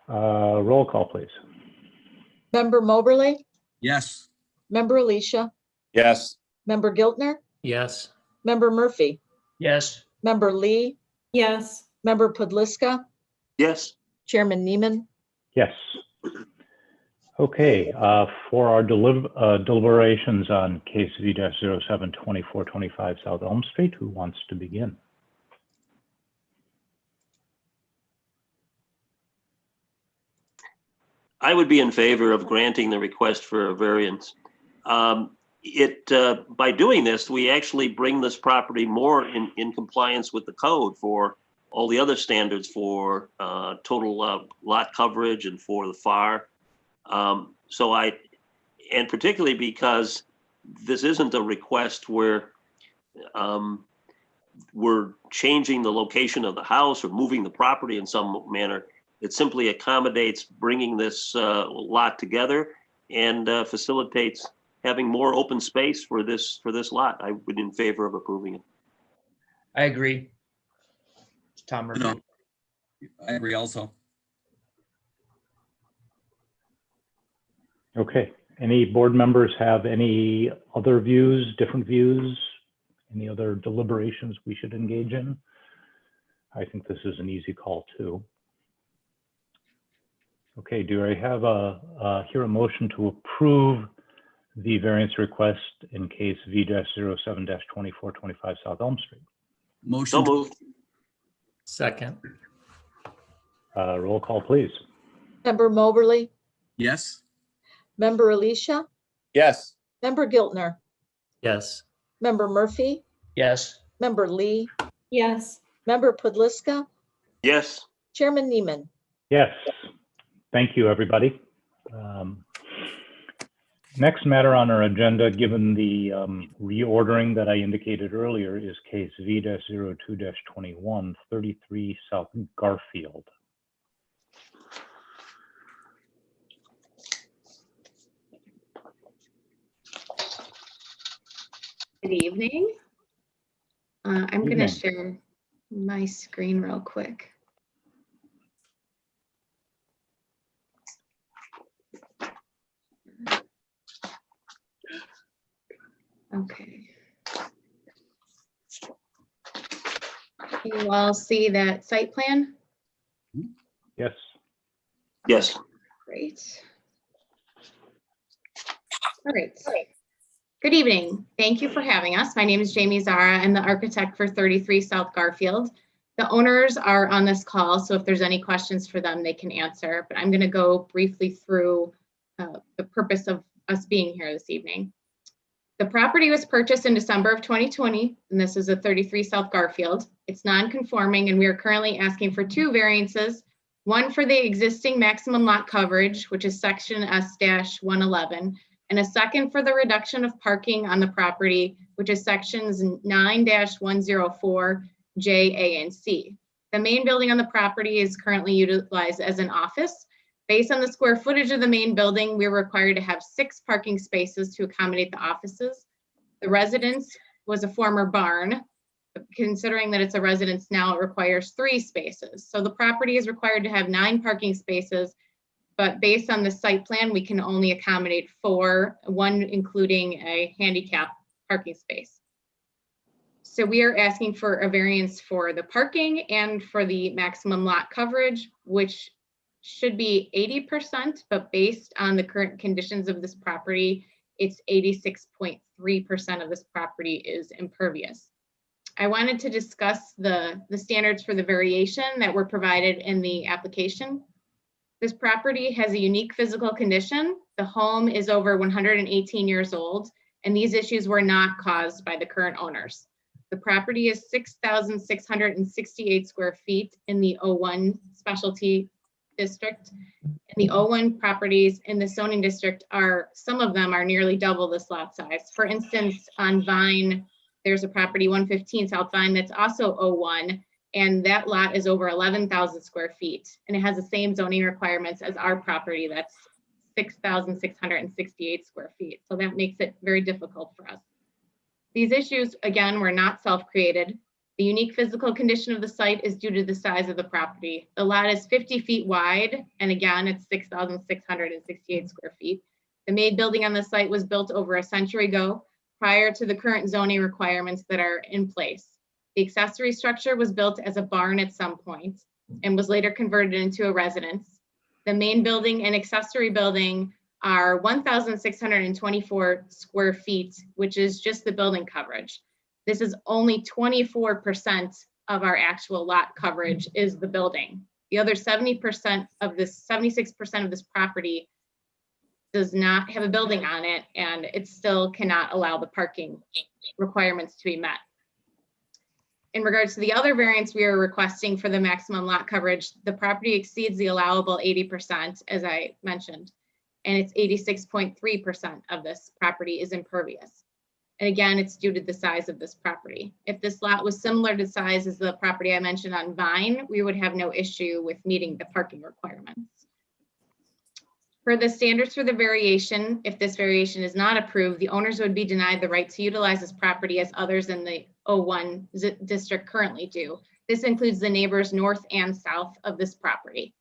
Speaker 3: Roll call, please.
Speaker 4: Member Moberly,
Speaker 9: Yes.
Speaker 4: Member Alicia,
Speaker 7: Yes.
Speaker 4: Member Giltner,
Speaker 5: Yes.
Speaker 4: Member Murphy,
Speaker 11: Yes.
Speaker 4: Member Lee,
Speaker 6: Yes.
Speaker 4: Member Podliska,
Speaker 2: Yes.
Speaker 4: Chairman Neiman.
Speaker 3: Yes. Okay, for our deliberations on case V-07-2425 South Elm Street, who wants to begin?
Speaker 2: I would be in favor of granting the request for a variance. By doing this, we actually bring this property more in compliance with the code for all the other standards for total lot coverage and for the FAR. And particularly because this isn't a request where we're changing the location of the house or moving the property in some manner. It simply accommodates bringing this lot together and facilitates having more open space for this lot. I would in favor of approving it.
Speaker 11: I agree. It's Tom Murphy.
Speaker 9: No, I agree also.
Speaker 3: Okay, any board members have any other views, different views, any other deliberations we should engage in? I think this is an easy call too. Okay, do I have hear a motion to approve the variance request in case V-07-2425 South Elm Street?
Speaker 9: Motion.
Speaker 2: So moved.
Speaker 5: Second.
Speaker 3: Roll call, please.
Speaker 4: Member Moberly,
Speaker 9: Yes.
Speaker 4: Member Alicia,
Speaker 7: Yes.
Speaker 4: Member Giltner,
Speaker 5: Yes.
Speaker 4: Member Murphy,
Speaker 11: Yes.
Speaker 4: Member Lee,
Speaker 6: Yes.
Speaker 4: Member Podliska,
Speaker 2: Yes.
Speaker 4: Chairman Neiman.
Speaker 3: Yes. Thank you, everybody. Next matter on our agenda, given the reordering that I indicated earlier, is case V-02-21, 33 South Garfield.
Speaker 15: Good evening. I'm going to
Speaker 3: Evening.
Speaker 15: share my screen real quick. Okay. Can you all see that site plan?
Speaker 3: Yes.
Speaker 2: Yes.
Speaker 15: Great. All right. Good evening. Thank you for having us. My name is Jamie Zara. I'm the architect for 33 South Garfield. The owners are on this call, so if there's any questions for them, they can answer. But I'm going to go briefly through the purpose of us being here this evening. The property was purchased in December of 2020, and this is a 33 South Garfield. It's non-conforming, and we are currently asking for two variances. One for the existing maximum lot coverage, which is section S-111, and a second for the reduction of parking on the property, which is sections 9-104, J, A, and C. The main building on the property is currently utilized as an office. Based on the square footage of the main building, we're required to have 6 parking spaces to accommodate the offices. The residence was a former barn. Considering that it's a residence now, it requires 3 spaces. So the property is required to have 9 parking spaces, but based on the site plan, we can only accommodate 4, one including a handicap parking space. So we are asking for a variance for the parking and for the maximum lot coverage, which should be 80%, but based on the current conditions of this property, it's 86.3% of this property is impervious. I wanted to discuss the standards for the variation that were provided in the application. This property has a unique physical condition. The home is over 118 years old, and these issues were not caused by the current owners. The property is 6,668 square feet in the O1 specialty district. And the O1 properties in the zoning district some of them are nearly double this lot size. For instance, on Vine, there's a property 115 South Vine that's also O1, and that lot is over 11,000 square feet. And it has the same zoning requirements as our property that's 6,668 square feet. So that makes it very difficult for us. These issues, again, were not self-created. The unique physical condition of the site is due to the size of the property. The lot is 50 feet wide, and again, it's 6,668 square feet. The main building on the site was built over a century ago, prior to the current zoning requirements that are in place. The accessory structure was built as a barn at some point and was later converted into a residence. The main building and accessory building are 1,624 square feet, which is just the building coverage. This is only 24% of our actual lot coverage is the building. The other 70% of this, 76% of this property does not have a building on it, and it still cannot allow the parking requirements to be met. In regards to the other variance we are requesting for the maximum lot coverage, the property exceeds the allowable 80%, as I mentioned, and it's 86.3% of this property is impervious. And again, it's due to the size of this property. If this lot was similar to size as the property I mentioned on Vine, we would have no issue with meeting the parking requirements. For the standards for the variation, if this variation is not approved, the owners would be denied the right to utilize this property as others in the O1 district currently do. This includes the neighbors north and south of this property.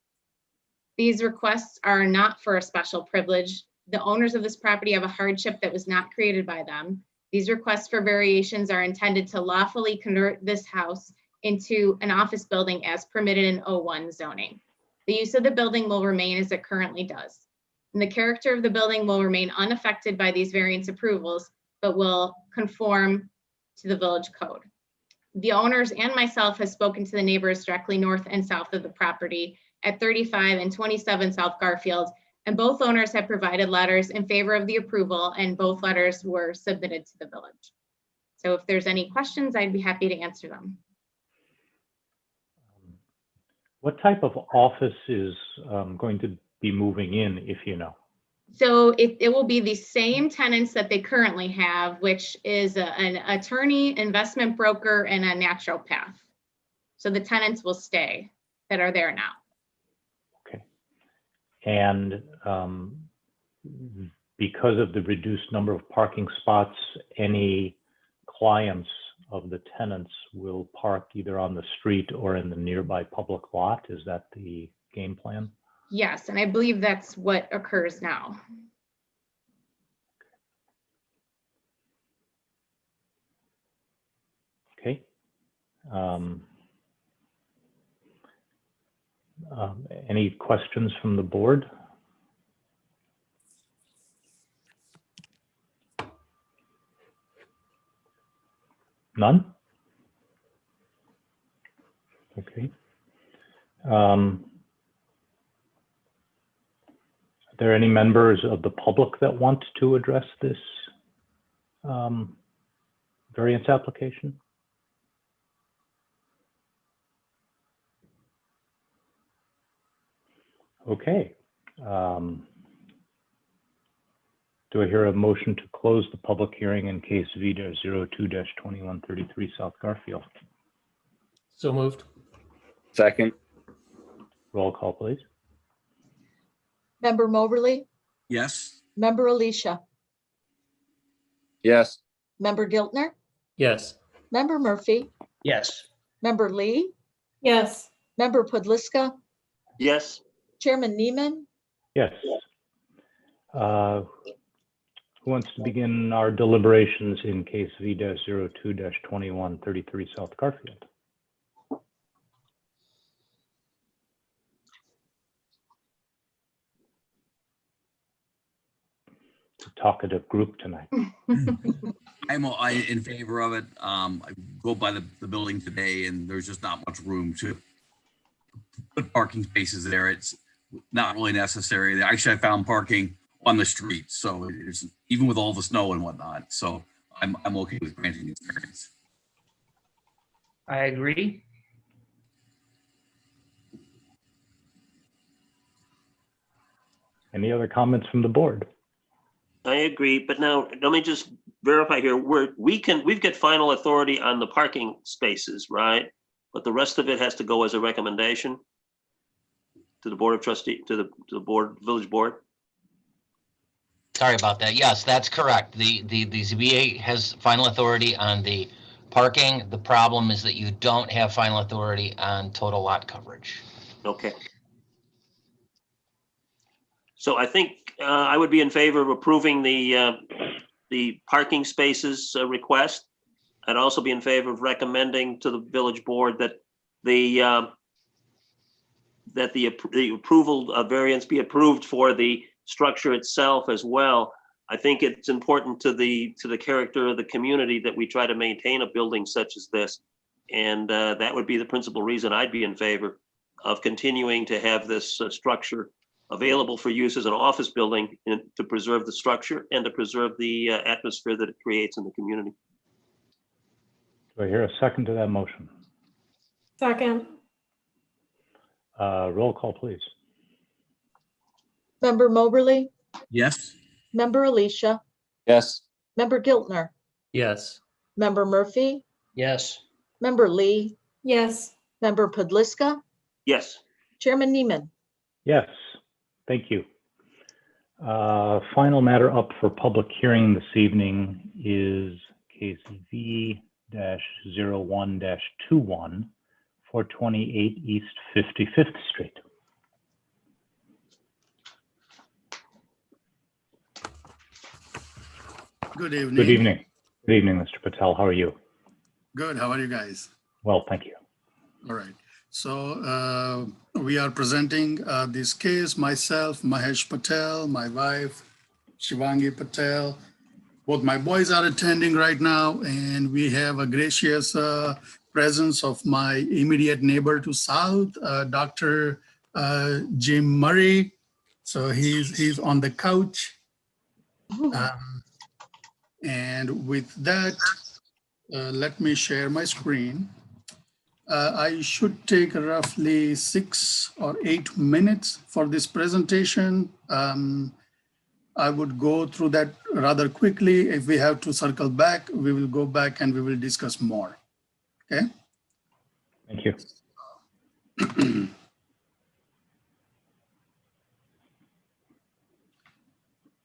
Speaker 15: These requests are not for a special privilege. The owners of this property have a hardship that was not created by them. These requests for variations are intended to lawfully convert this house into an office building as permitted in O1 zoning. The use of the building will remain as it currently does. And the character of the building will remain unaffected by these variance approvals, but will conform to the village code. The owners and myself have spoken to the neighbors directly north and south of the property at 35 and 27 South Garfield, and both owners have provided letters in favor of the approval, and both letters were submitted to the village. So if there's any questions, I'd be happy to answer them.
Speaker 3: What type of office is going to be moving in, if you know?
Speaker 15: So it will be the same tenants that they currently have, which is an attorney, investment broker, and a naturopath. So the tenants will stay that are there now.
Speaker 3: Okay. And because of the reduced number of parking spots, any clients of the tenants will park either on the street or in the nearby public lot. Is that the game plan?
Speaker 15: Yes, and I believe that's what occurs now.
Speaker 3: Okay. Any questions from the board? None? Okay. Are there any members of the public that want to address this variance application? Okay. Do I hear a motion to close the public hearing in case V-02-2133 South Garfield?
Speaker 5: So moved.
Speaker 7: Second.
Speaker 3: Roll call, please.
Speaker 4: Member Moberly,
Speaker 9: Yes.
Speaker 4: Member Alicia,
Speaker 7: Yes.
Speaker 4: Member Giltner,
Speaker 5: Yes.
Speaker 4: Member Murphy,
Speaker 11: Yes.
Speaker 4: Member Lee,
Speaker 6: Yes.
Speaker 4: Member Podliska,
Speaker 2: Yes.
Speaker 4: Chairman Neiman,
Speaker 3: Yes. Who wants to begin our deliberations in case V-02-2133 South Garfield? It's a talkative group tonight.
Speaker 9: I'm in favor of it. I go by the building today and there's just not much room to put parking spaces there. It's not really necessary. Actually, I found parking on the street. So it's even with all the snow and whatnot. So I'm okay with granting this variance.
Speaker 11: I agree.
Speaker 3: Any other comments from the board?
Speaker 2: I agree, but now let me just verify here. We've got final authority on the parking spaces, right? But the rest of it has to go as a recommendation to the Board of Trustees, to the village board.
Speaker 1: Sorry about that. Yes, that's correct. The ZBA has final authority on the parking. The problem is that you don't have final authority on total lot coverage.
Speaker 2: Okay. So I think I would be in favor of approving the parking spaces request. I'd also be in favor of recommending to the village board that the approval of variance be approved for the structure itself as well. I think it's important to the character of the community that we try to maintain a building such as this. And that would be the principal reason I'd be in favor of continuing to have this structure available for use as an office building to preserve the structure and to preserve the atmosphere that it creates in the community.
Speaker 3: Do I hear a second to that motion?
Speaker 6: Second.
Speaker 3: Roll call, please.
Speaker 4: Member Moberly,
Speaker 9: Yes.
Speaker 4: Member Alicia,
Speaker 7: Yes.
Speaker 4: Member Giltner,
Speaker 5: Yes.
Speaker 4: Member Murphy,
Speaker 11: Yes.
Speaker 4: Member Lee,
Speaker 6: Yes.
Speaker 4: Member Podliska,
Speaker 2: Yes. Chairman
Speaker 4: Neiman.
Speaker 3: Yes, thank you. Final matter up for public hearing this evening is case V-01-21 428 East 55th Street.
Speaker 16: Good evening.
Speaker 3: Good evening. Good evening, Mr. Patel. How are you?
Speaker 16: Good. How are you guys?
Speaker 3: Well, thank you.
Speaker 16: All right. So we are presenting this case, myself, Mahesh Patel, my wife, Shivangi Patel. Both my boys are attending right now, and we have a gracious presence of my immediate neighbor to south, Dr. Jim Murray. So he's on the couch. And with that, let me share my screen. I should take roughly 6 or 8 minutes for this presentation. I would go through that rather quickly. If we have to circle back, we will go back and we will discuss more. Okay?
Speaker 3: Thank you.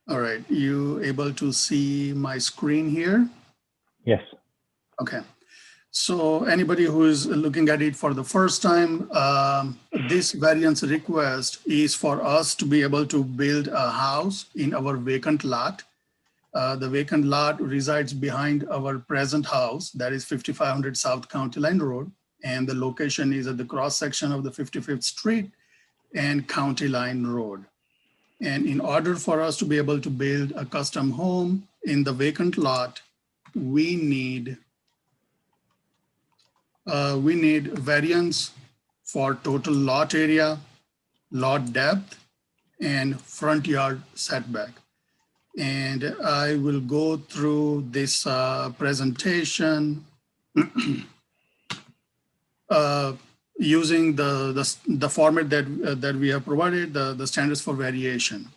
Speaker 16: All right, you able to see my screen here?
Speaker 3: Yes.
Speaker 16: Okay. So anybody who is looking at it for the first time, this variance request is for us to be able to build a house in our vacant lot. The vacant lot resides behind our present house, that is 5500 South County Line Road, and the location is at the cross section of the 55th Street and County Line Road. And in order for us to be able to build a custom home in the vacant lot, we need variance for total lot area, lot depth, and front yard setback. And I will go through this presentation using the format that we have provided, the standards for variation.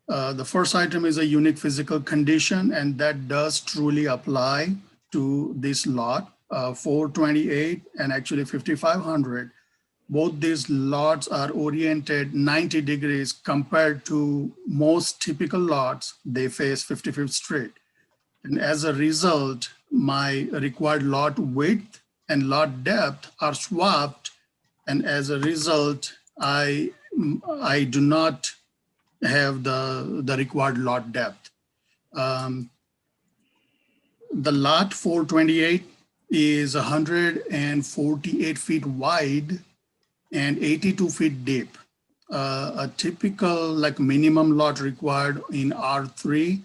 Speaker 16: The first item is a unique physical condition, and that does truly apply to this lot. 428 and actually 5500, both these lots are oriented 90 degrees compared to most typical lots. They face 55th Street. And as a result, my required lot width and lot depth are swapped. And as a result, I do not have the required lot depth. The lot 428 is 148 feet wide and 82 feet deep. A typical like minimum lot required in R3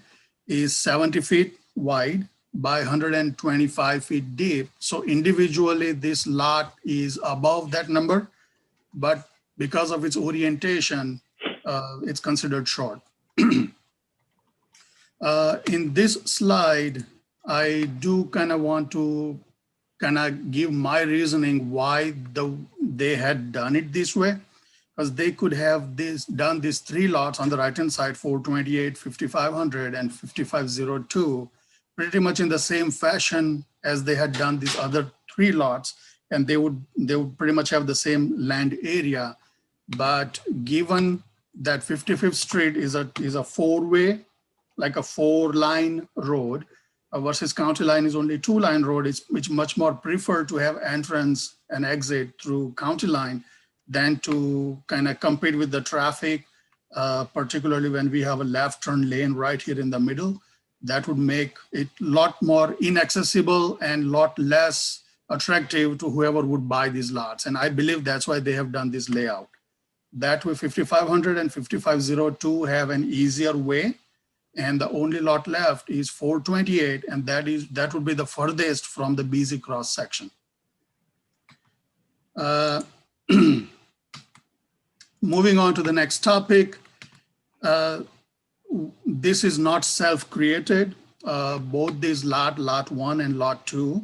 Speaker 16: is 70 feet wide by 125 feet deep. So individually, this lot is above that number, but because of its orientation, it's considered short. In this slide, I do kind of want to give my reasoning why they had done it this way, because they could have done these 3 lots on the right-hand side, 428, 5500, and 5502, pretty much in the same fashion as they had done these other 3 lots, and they would pretty much have the same land area. But given that 55th Street is a 4-way, like a 4-line road, versus County Line is only 2-line road, it's much more preferred to have entrance and exit through County Line than to kind of compete with the traffic, particularly when we have a left turn lane right here in the middle. That would make it a lot more inaccessible and a lot less attractive to whoever would buy these lots. And I believe that's why they have done this layout. That way 5500 and 5502 have an easier way. And the only lot left is 428, and that would be the furthest from the busy cross section. Moving on to the next topic. This is not self-created. Both these lot 1 and lot 2,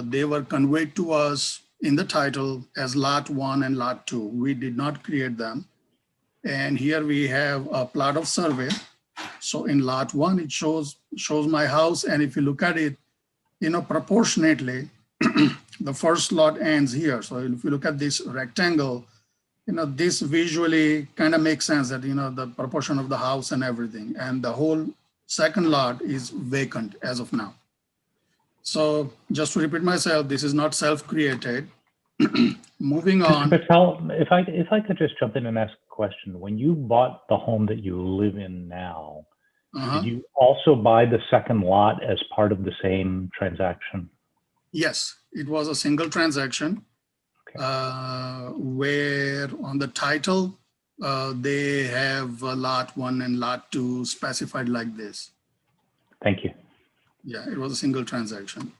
Speaker 16: they were conveyed to us in the title as lot 1 and lot 2. We did not create them. And here we have a plot of survey. So in lot 1, it shows my house. And if you look at it, proportionately, the first lot ends here. So if you look at this rectangle, this visually kind of makes sense that, the proportion of the house and everything. And the whole second lot is vacant as of now. So just to repeat myself, this is not self-created. Moving on.
Speaker 3: Mr. Patel, if I could just jump in and ask a question. When you bought the home that you live in now, Did you also buy the second lot as part of the same transaction?
Speaker 16: Yes, it was a single transaction where on the title, they have lot 1 and lot 2 specified like this.
Speaker 3: Thank you.
Speaker 16: Yeah, it was a single transaction.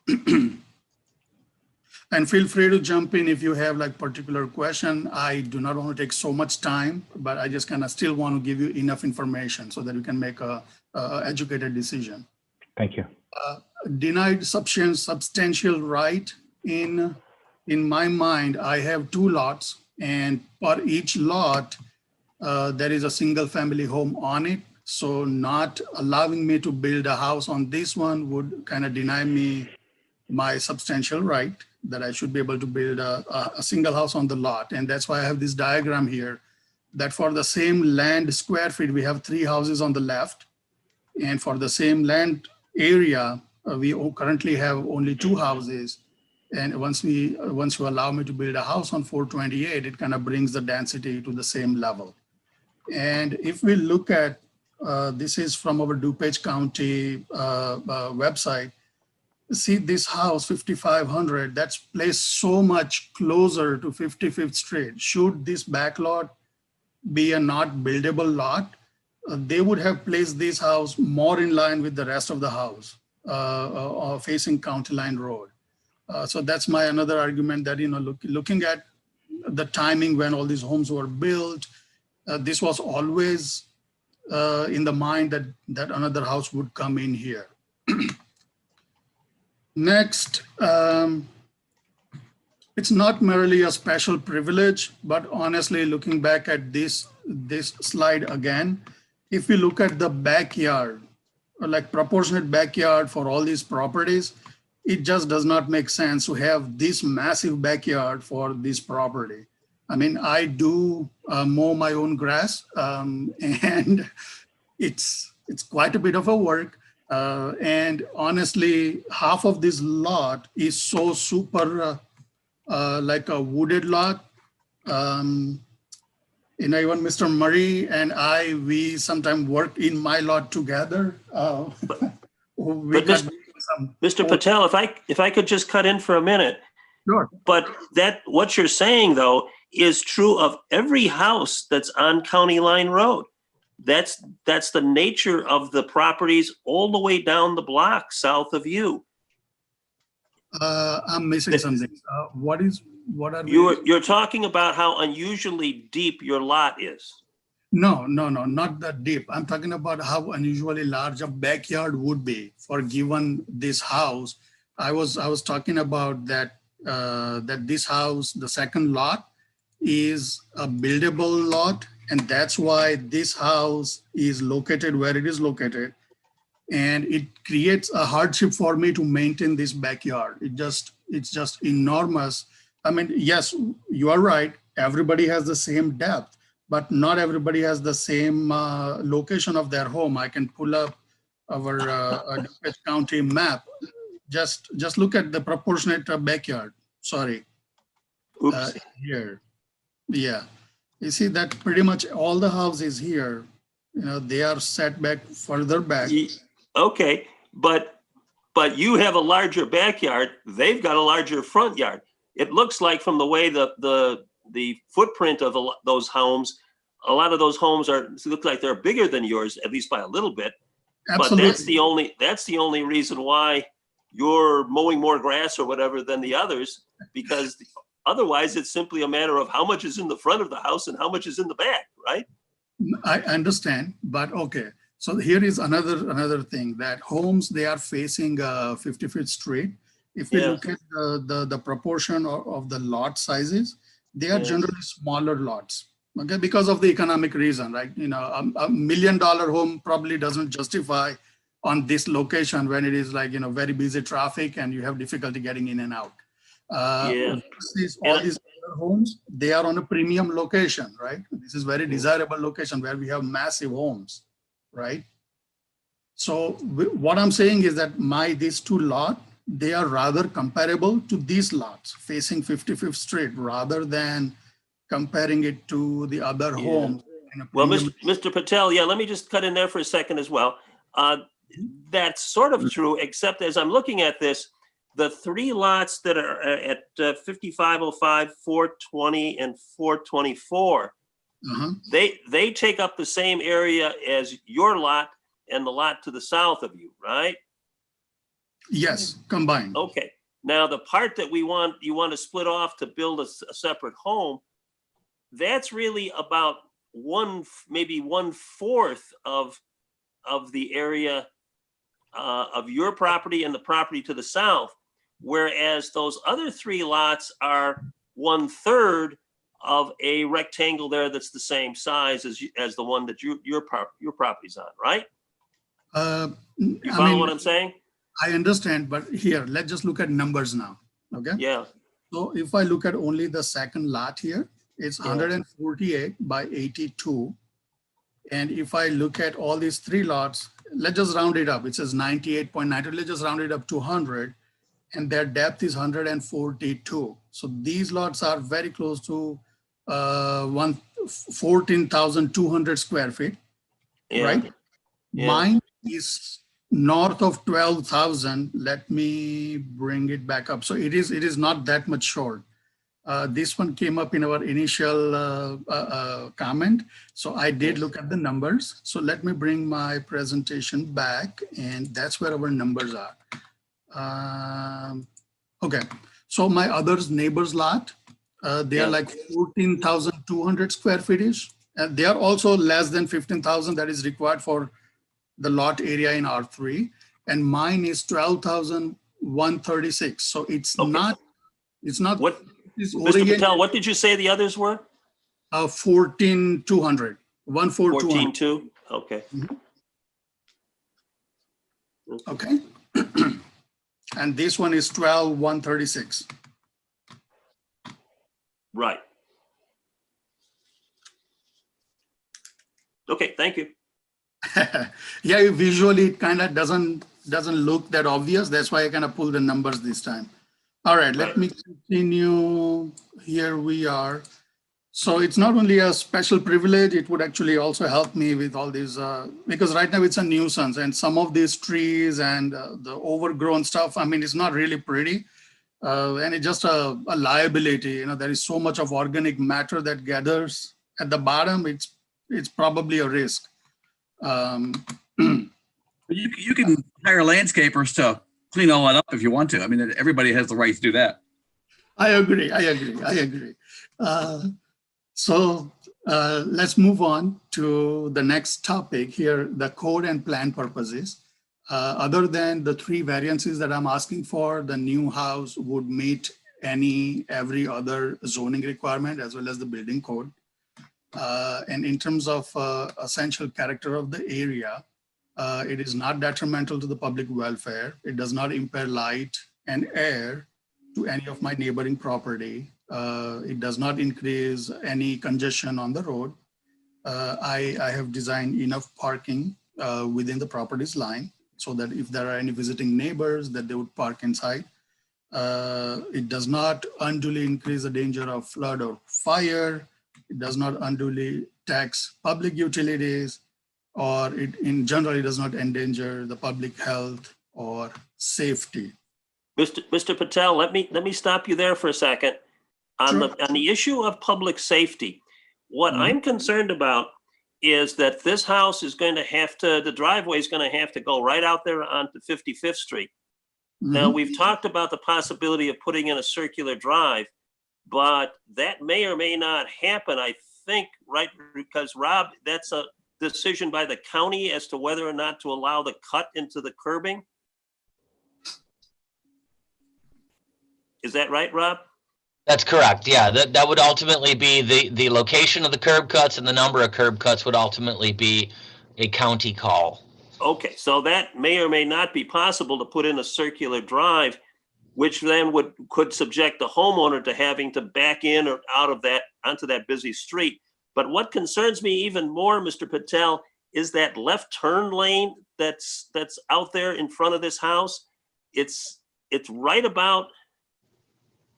Speaker 16: And feel free to jump in if you have like particular question. I do not want to take so much time, but I just kind of still want to give you enough information so that you can make a educated decision.
Speaker 3: Thank you.
Speaker 16: Denied substantial right in my mind, I have 2 lots, and for each lot, there is a single family home on it. So not allowing me to build a house on this one would kind of deny me my substantial right that I should be able to build a single house on the lot. And that's why I have this diagram here that for the same land square feet, we have 3 houses on the left. And for the same land area, we currently have only 2 houses. And once you allow me to build a house on 428, it kind of brings the density to the same level. And if we look at, this is from our DuPage County website, see this house 5500, that's placed so much closer to 55th Street. Should this back lot be a not buildable lot, they would have placed this house more in line with the rest of the house facing County Line Road. So that's my another argument that, looking at the timing when all these homes were built, this was always in the mind that another house would come in here. Next, it's not merely a special privilege, but honestly, looking back at this slide again, if we look at the backyard, or like proportionate backyard for all these properties, it just does not make sense to have this massive backyard for this property. I mean, I do mow my own grass, and it's quite a bit of a work. And honestly, half of this lot is so super like a wooded lot. Even Mr. Murray and we sometimes work in my lot together.
Speaker 2: Mr. Patel, if I could just cut in for a minute.
Speaker 16: Sure.
Speaker 2: But what you're saying though is true of every house that's on County Line Road. That's the nature of the properties all the way down the block south of you.
Speaker 16: I'm missing something.
Speaker 2: You're talking about how unusually deep your lot is.
Speaker 16: No, not that deep. I'm talking about how unusually large a backyard would be for given this house. I was talking about that this house, the second lot, is a buildable lot, and that's why this house is located where it is located, and it creates a hardship for me to maintain this backyard. It's just enormous. I mean, yes, you are right. Everybody has the same depth, but not everybody has the same location of their home. I can pull up our DuPage County map. Just look at the proportionate backyard. Sorry.
Speaker 2: Oops.
Speaker 16: Here. Yeah. You see that pretty much all the houses here, they are set back further back.
Speaker 2: Okay, but you have a larger backyard. They've got a larger front yard. It looks like from the way the footprint of those homes, a lot of those homes look like they're bigger than yours, at least by a little bit.
Speaker 16: Absolutely.
Speaker 2: But that's the only reason why you're mowing more grass or whatever than the others, because otherwise it's simply a matter of how much is in the front of the house and how much is in the back, right?
Speaker 16: I understand, but okay. So here is another thing, that homes, they are facing 55th Street. If we look at the proportion of the lot sizes, they are generally smaller lots, okay, because of the economic reason, right? A $1 million home probably doesn't justify on this location when it is like, very busy traffic and you have difficulty getting in and out. All these other homes, they are on a premium location, right? This is very desirable location where we have massive homes, right? So what I'm saying is that these 2 lots, they are rather comparable to these lots facing 55th Street rather than comparing it to the other homes.
Speaker 2: Well, Mr. Patel, let me just cut in there for a second as well. That's sort of true, except as I'm looking at this, the three lots that are at 5505, 420, and 424, they take up the same area as your lot and the lot to the south of you, right?
Speaker 16: Yes, combined.
Speaker 2: Okay. Now, the part that you want to split off to build a separate home, that's really about maybe 1/4 of the area of your property and the property to the south, whereas those other three lots are 1/3 of a rectangle there that's the same size as the one that your property's on, right? You follow what I'm saying?
Speaker 16: I understand, but here, let's just look at numbers now, okay?
Speaker 2: Yeah.
Speaker 16: So if I look at only the second lot here, it's 148 by 82. And if I look at all these three lots, let's just round it up. It says 98.9, let's just round it up to 100. And their depth is 142. So these lots are very close to 14,200 square feet, right?
Speaker 2: Yeah.
Speaker 16: Mine is north of 12,000. Let me bring it back up. So it is not that much short. This one came up in our initial comment. So I did look at the numbers. So let me bring my presentation back, and that's where our numbers are. Okay, so my other neighbor's lot, they are like 14,200 square feet-ish. And they are also less than 15,000 that is required for the lot area in R3. And mine is 12,136. So it's not.
Speaker 2: What, Mr. Patel, what did you say the others were?
Speaker 16: 14,200.
Speaker 2: 14,200. Okay.
Speaker 16: Okay. And this one is 12,136.
Speaker 2: Right. Okay, thank you.
Speaker 16: Yeah, visually it kind of doesn't look that obvious. That's why I kind of pulled the numbers this time. All right, let me continue. Here we are. So it's not only a special privilege, it would actually also help me with all these, because right now it's a nuisance, and some of these trees and the overgrown stuff, I mean, it's not really pretty. And it's just a liability. You know, there is so much of organic matter that gathers at the bottom. It's probably a risk.
Speaker 9: You can hire landscapers to clean all that up if you want to. I mean, everybody has the right to do that.
Speaker 16: I agree. So let's move on to the next topic here, the code and plan purposes. Other than the three variances that I'm asking for, the new house would meet every other zoning requirement as well as the building code. And in terms of essential character of the area, it is not detrimental to the public welfare. It does not impair light and air to any of my neighboring property. It does not increase any congestion on the road. I have designed enough parking within the property's line so that if there are any visiting neighbors that they would park inside. It does not unduly increase the danger of flood or fire. It does not unduly tax public utilities, or in general, it does not endanger the public health or safety.
Speaker 2: Mr. Patel, let me stop you there for a second. On the issue of public safety, what I'm concerned about is that this house is going to the driveway is going to have to go right out there onto 55th Street. Now, we've talked about the possibility of putting in a circular drive, but that may or may not happen, I think, right? Because, Rob, that's a decision by the county as to whether or not to allow the cut into the curbing. Is that right, Rob?
Speaker 1: That's correct. Yeah, that would ultimately be the location of the curb cuts, and the number of curb cuts would ultimately be a county call.
Speaker 2: Okay, so that may or may not be possible to put in a circular drive, which then could subject the homeowner to having to back in or out of that onto that busy street. But what concerns me even more, Mr. Patel, is that left turn lane that's out there in front of this house. It's right about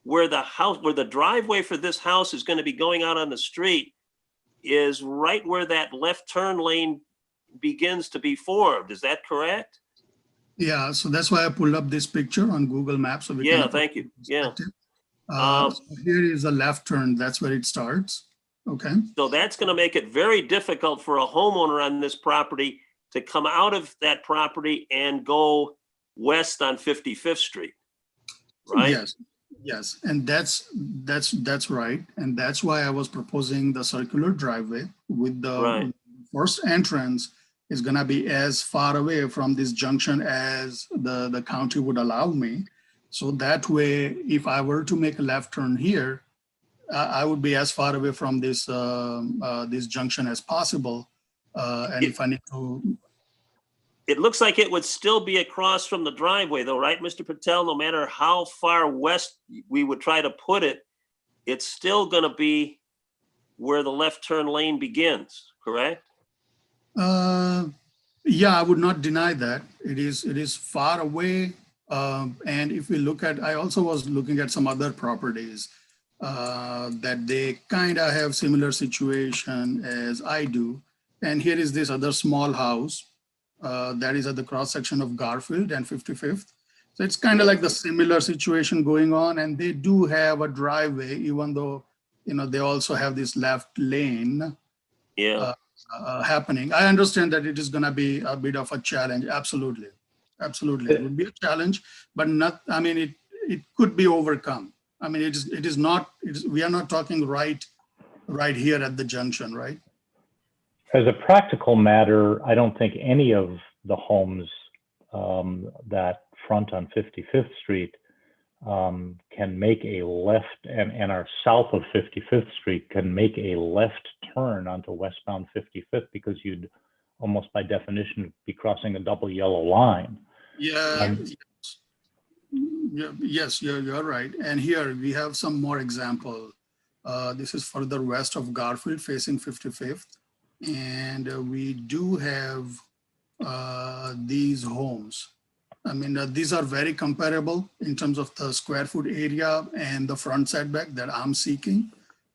Speaker 2: where the driveway for this house is going to be going out on the street, is right where that left turn lane begins to be formed. Is that correct?
Speaker 16: Yeah, so that's why I pulled up this picture on Google Maps. So we
Speaker 2: Yeah,
Speaker 16: can
Speaker 2: thank you. Yeah.
Speaker 16: So here is a left turn. That's where it starts. Okay.
Speaker 2: So that's going to make it very difficult for a homeowner on this property to come out of that property and go west on 55th Street, right?
Speaker 16: Yes, yes, and that's right, and that's why I was proposing the circular driveway with the first entrance is gonna be as far away from this junction as the county would allow me. So that way, if I were to make a left turn here, I would be as far away from this this junction as possible. And if I need to,
Speaker 2: it looks like it would still be across from the driveway though, right, Mr. Patel? No matter how far west we would try to put it, it's still gonna be where the left turn lane begins, correct?
Speaker 16: yeah, I would not deny that. It is far away. And if we look at, I also was looking at some other properties that they kind of have similar situation as I do. And here is this other small house that is at the cross section of Garfield and 55th. So it's kind of like the similar situation going on, and they do have a driveway, even though, you know, they also have this left lane happening. I understand that it is going to be a bit of a challenge. Absolutely. Absolutely. It would be a challenge, but not, I mean, it could be overcome. I mean, we are not talking right here at the junction, right?
Speaker 3: As a practical matter, I don't think any of the homes that front on 55th Street can make a left and are south of 55th Street can make a left turn onto westbound 55th, because you'd almost by definition be crossing a double yellow line.
Speaker 16: Yeah. Yes, you're right. And here we have some more example. This is further west of Garfield facing 55th. And we do have these homes. I mean, these are very comparable in terms of the square foot area and the front setback that I'm seeking.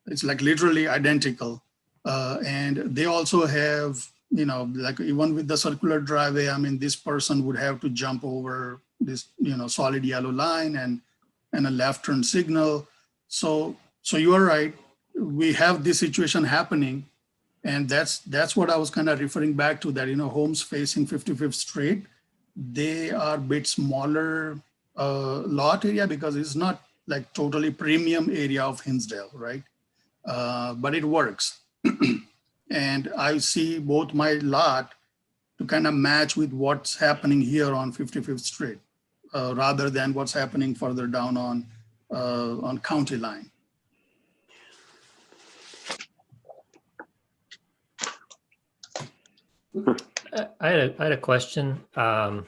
Speaker 16: It's like literally identical. And they also have, you know, like even with the circular driveway, I mean, this person would have to jump over this, you know, solid yellow line and a left turn signal. So you are right. We have this situation happening. And that's what I was kind of referring back to, that, you know, homes facing 55th Street, they are a bit smaller lot area, because it's not like totally premium area of Hinsdale, right? But it works. And I see both my lot to kind of match with what's happening here on 55th Street, rather than what's happening further down on County Line.
Speaker 5: I had a question. Rob,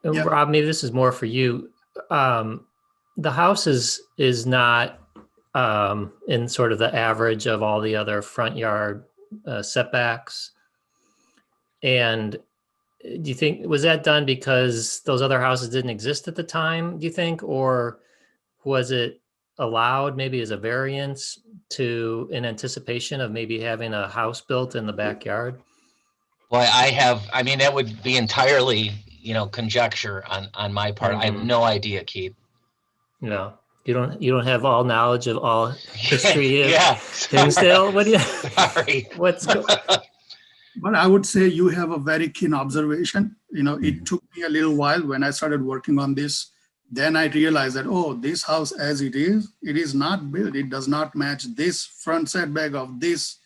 Speaker 5: maybe this is more for you. The house is not in sort of the average of all the other front yard setbacks. And do you think, was that done because those other houses didn't exist at the time, do you think? Or was it allowed maybe as a variance in anticipation of maybe having a house built in the backyard?
Speaker 1: Well, I mean, that would be entirely, you know, conjecture on my part. I have no idea, Keith.
Speaker 5: No, you don't have all knowledge of all history of
Speaker 1: Yeah.
Speaker 5: Hinsdale? What do you?
Speaker 1: Sorry.
Speaker 16: But I would say you have a very keen observation. You know, it took me a little while when I started working on this. Then I realized that, oh, this house as it is not built. It does not match this front setback of this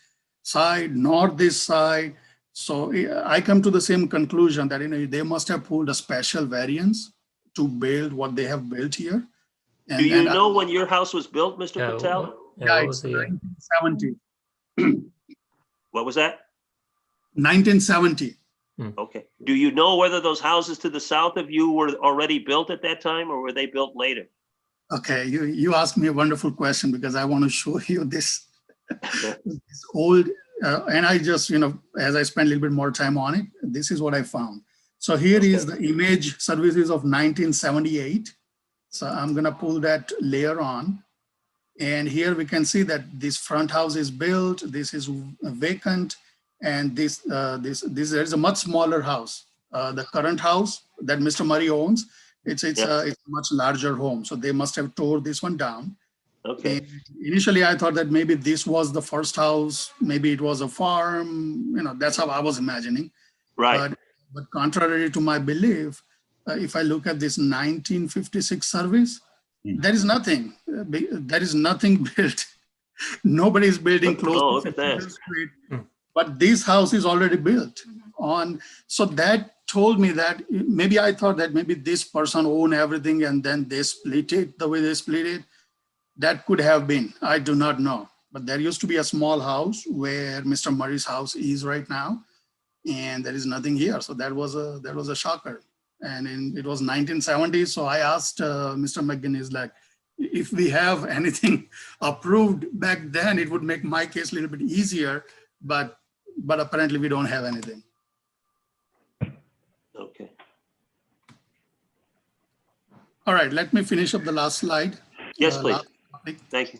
Speaker 16: side, nor this side. So I come to the same conclusion that, you know, they must have pulled a special variance to build what they have built here.
Speaker 2: Do you know when your house was built, Mr. Patel?
Speaker 16: Yeah, it's 1970.
Speaker 2: What was that?
Speaker 16: 1970.
Speaker 2: Okay. Do you know whether those houses to the south of you were already built at that time, or were they built later?
Speaker 16: Okay, you asked me a wonderful question, because I want to show you this, this old, and I just, you know, as I spent a little bit more time on it, this is what I found. So here is the image services of 1978. So I'm going to pull that layer on. And here we can see that this front house is built. This is vacant. And this there is a much smaller house. The current house that Mr. Murray owns, it's a much larger home. So they must have tore this one down.
Speaker 2: Okay.
Speaker 16: And initially, I thought that maybe this was the first house. Maybe it was a farm. That's how I was imagining.
Speaker 2: Right.
Speaker 16: But contrary to my belief, if I look at this 1956 service, there is nothing. There is nothing built. Nobody is building close to 55th Street. But this house is already built on. So that told me that maybe I thought that maybe this person owned everything and then they split it the way they split it. That could have been. I do not know. But there used to be a small house where Mr. Murray's house is right now, and there is nothing here. So that was a shocker. And it was 1970. So I asked Mr. McGinnis, like, if we have anything approved back then, it would make my case a little bit easier. But apparently we don't have anything.
Speaker 2: Okay.
Speaker 16: All right, let me finish up the last slide.
Speaker 2: Yes, please. Thank you.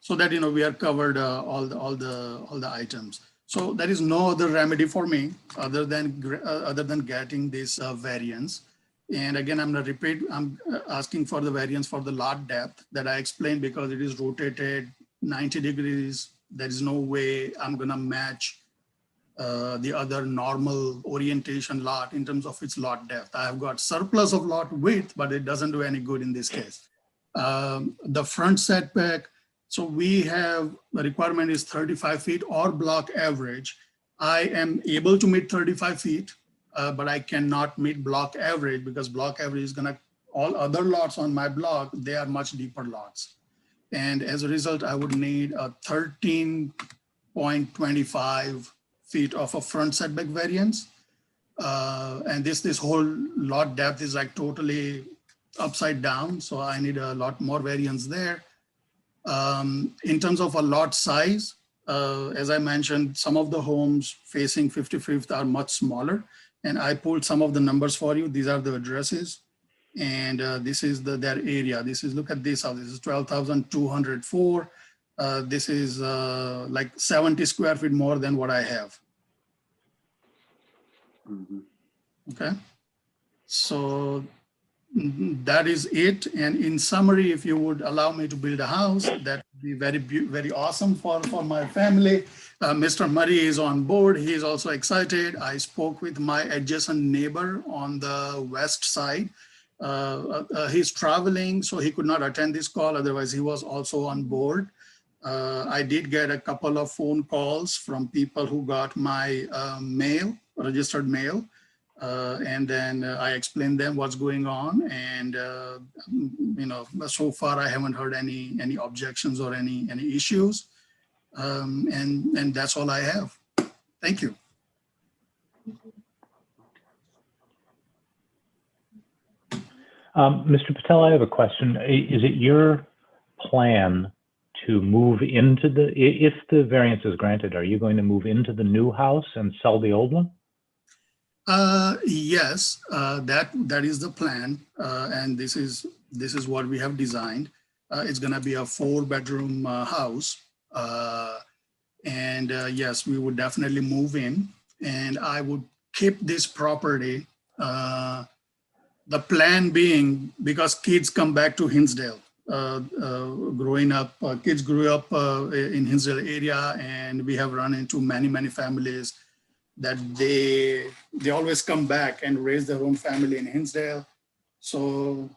Speaker 16: So that we are covered all the items. So there is no other remedy for me other than getting this variance. And again, I'm going to repeat. I'm asking for the variance for the lot depth that I explained, because it is rotated 90 degrees. There is no way I'm going to match the other normal orientation lot in terms of its lot depth. I have got surplus of lot width, but it doesn't do any good in this case. The front setback, so we have, the requirement is 35 feet or block average. I am able to meet 35 feet, but I cannot meet block average, because block average is gonna, all other lots on my block, they are much deeper lots. And as a result, I would need a 13.25 feet of a front setback variance. And this whole lot depth is like totally upside down. So I need a lot more variance there. In terms of a lot size, as I mentioned, some of the homes facing 55th are much smaller. And I pulled some of the numbers for you. These are the addresses. And this is their area. This is, look at this house. This is 12,204. This is like 70 square feet more than what I have. Okay. So that is it. And in summary, if you would allow me to build a house, that would be very awesome for my family. Mr. Murray is on board. He is also excited. I spoke with my adjacent neighbor on the west side. He's traveling, so he could not attend this call. Otherwise, he was also on board. I did get a couple of phone calls from people who got my mail, registered mail. And then I explained them what's going on. And, so far I haven't heard any objections or any issues. And that's all I have. Thank you.
Speaker 3: Mr. Patel, I have a question. Is it your plan to move into if the variance is granted, are you going to move into the new house and sell the old one?
Speaker 16: Yes, that is the plan. And this is what we have designed. It's going to be a 4-bedroom house. And yes, we would definitely move in, and I would keep this property. The plan being, because kids come back to Hinsdale, growing up, kids grew up in Hinsdale area, and we have run into many families that they always come back and raise their own family in Hinsdale. So,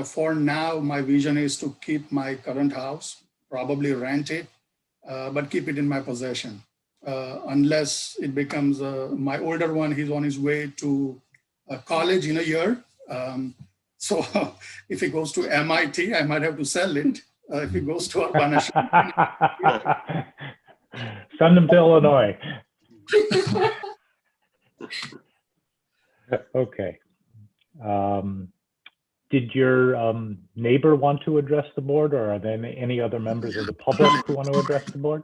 Speaker 16: for now, my vision is to keep my current house, probably rent it, but keep it in my possession. Unless it becomes, my older one, he's on his way to college in a year. So if he goes to MIT, I might have to sell it. If he goes to Urbana,
Speaker 3: send him to Illinois. Okay. Did your neighbor want to address the board, or are there any other members of the public who want to address the board?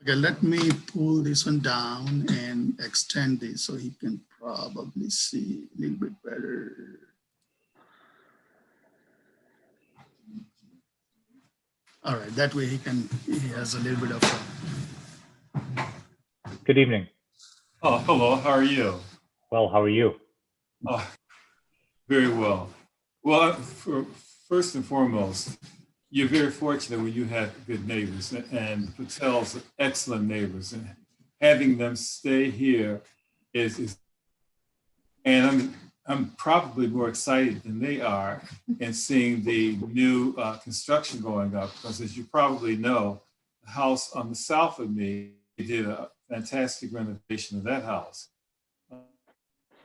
Speaker 16: Okay, let me pull this one down and extend this so he can probably see a little bit better. All right, that way he has a little bit of
Speaker 3: Good evening.
Speaker 17: Oh, hello. How are you?
Speaker 3: Well, how are you?
Speaker 17: Oh, very well. Well, first and foremost, you're very fortunate when you have good neighbors, and Patel's excellent neighbors, and having them stay here and I'm probably more excited than they are in seeing the new construction going up, because as you probably know, the house on the south of me did a fantastic renovation of that house.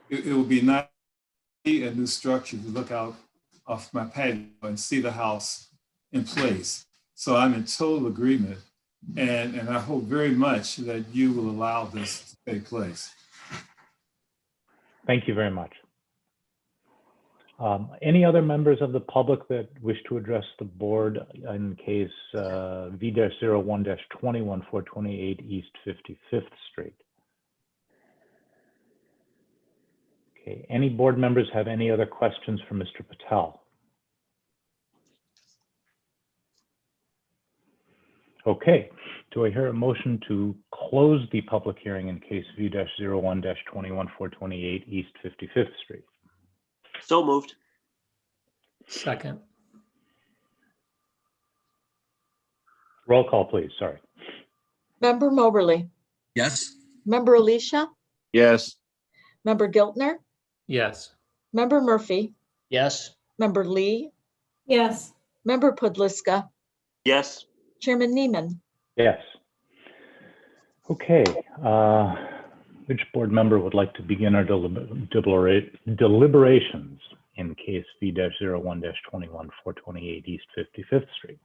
Speaker 17: It will be nice to see a new structure to look out off my patio and see the house in place. So I'm in total agreement, and I hope very much that you will allow this to take place.
Speaker 3: Thank you very much. Any other members of the public that wish to address the board in case V-01-21 428 East 55th Street? Okay, any board members have any other questions for Mr. Patel? Okay, do I hear a motion to close the public hearing in case V-01-21 428 East 55th Street?
Speaker 2: So moved.
Speaker 5: Second.
Speaker 3: Roll call, please. Sorry.
Speaker 4: Member Moberly,
Speaker 9: Yes.
Speaker 4: Member Alicia,
Speaker 7: Yes.
Speaker 4: Member Giltner,
Speaker 5: Yes.
Speaker 4: Member Murphy,
Speaker 11: Yes.
Speaker 4: Member Lee,
Speaker 6: Yes.
Speaker 4: Member Podliska,
Speaker 2: Yes.
Speaker 4: Chairman Neiman.
Speaker 3: Yes. Okay. Which board member would like to begin our deliberations in case V-01-21 428 East 55th Street?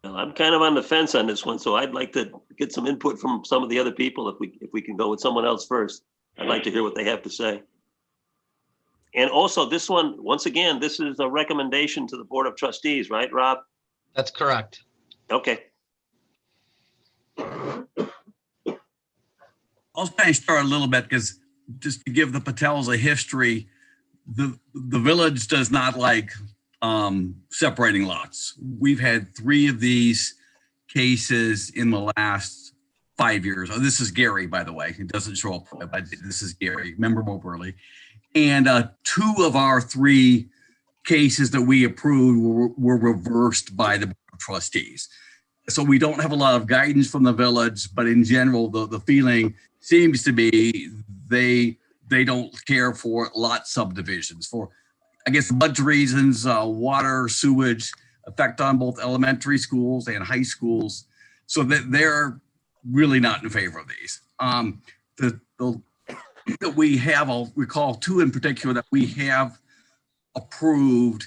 Speaker 2: Well, I'm kind of on the fence on this one, so I'd like to get some input from some of the other people if we can go with someone else first. I'd like to hear what they have to say. And also this one, once again, this is a recommendation to the Board of Trustees, right, Rob?
Speaker 1: That's correct.
Speaker 2: Okay.
Speaker 9: I'll kind of start a little bit, because just to give the Patels a history, the village does not like separating lots. We've had 3 of these cases in the last 5 years. Oh, this is Gary, by the way. It doesn't show up, but this is Gary, member Moberly. And 2 of our 3 cases that we approved were reversed by the Board of Trustees. So we don't have a lot of guidance from the village, but in general, the feeling seems to be they don't care for lot subdivisions for, I guess, a bunch of reasons: water, sewage, effect on both elementary schools and high schools. So that they're really not in favor of these. That we have, I'll recall 2 in particular that we have approved.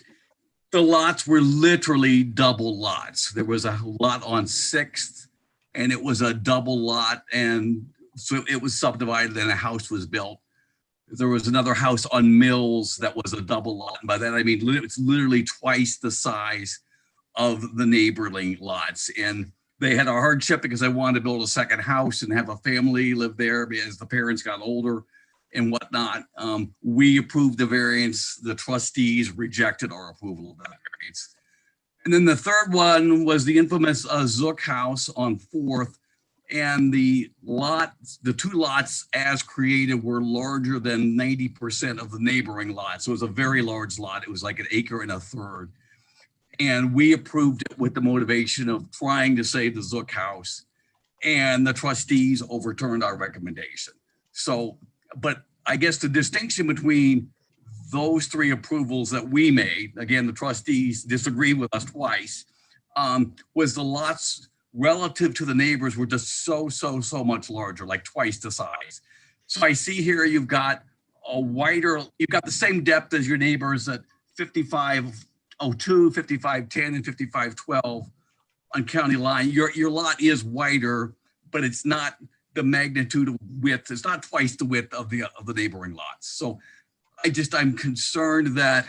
Speaker 9: The lots were literally double lots. There was a lot on 6th, and it was a double lot, and so it was subdivided and a house was built. There was another house on Mills that was a double lot. And by that, I mean, it's literally twice the size of the neighboring lots. And they had a hardship because they wanted to build a second house and have a family live there as the parents got older and whatnot. We approved the variance. The trustees rejected our approval of that variance. And then the third one was the infamous Zook house on 4th. And the 2 lots as created were larger than 90% of the neighboring lots. So it was a very large lot. It was like 1 1/3 acres. And we approved it with the motivation of trying to save the Zook house. And the trustees overturned our recommendation. So, but I guess the distinction between those 3 approvals that we made, again, the trustees disagreed with us twice, was the lots relative to the neighbors were just so much larger, like twice the size. So I see here you've got you've got the same depth as your neighbors at 5502, 5510, and 5512 on county line. Your lot is wider, but it's not the magnitude of width. It's not twice the width of the neighboring lots. So I'm concerned that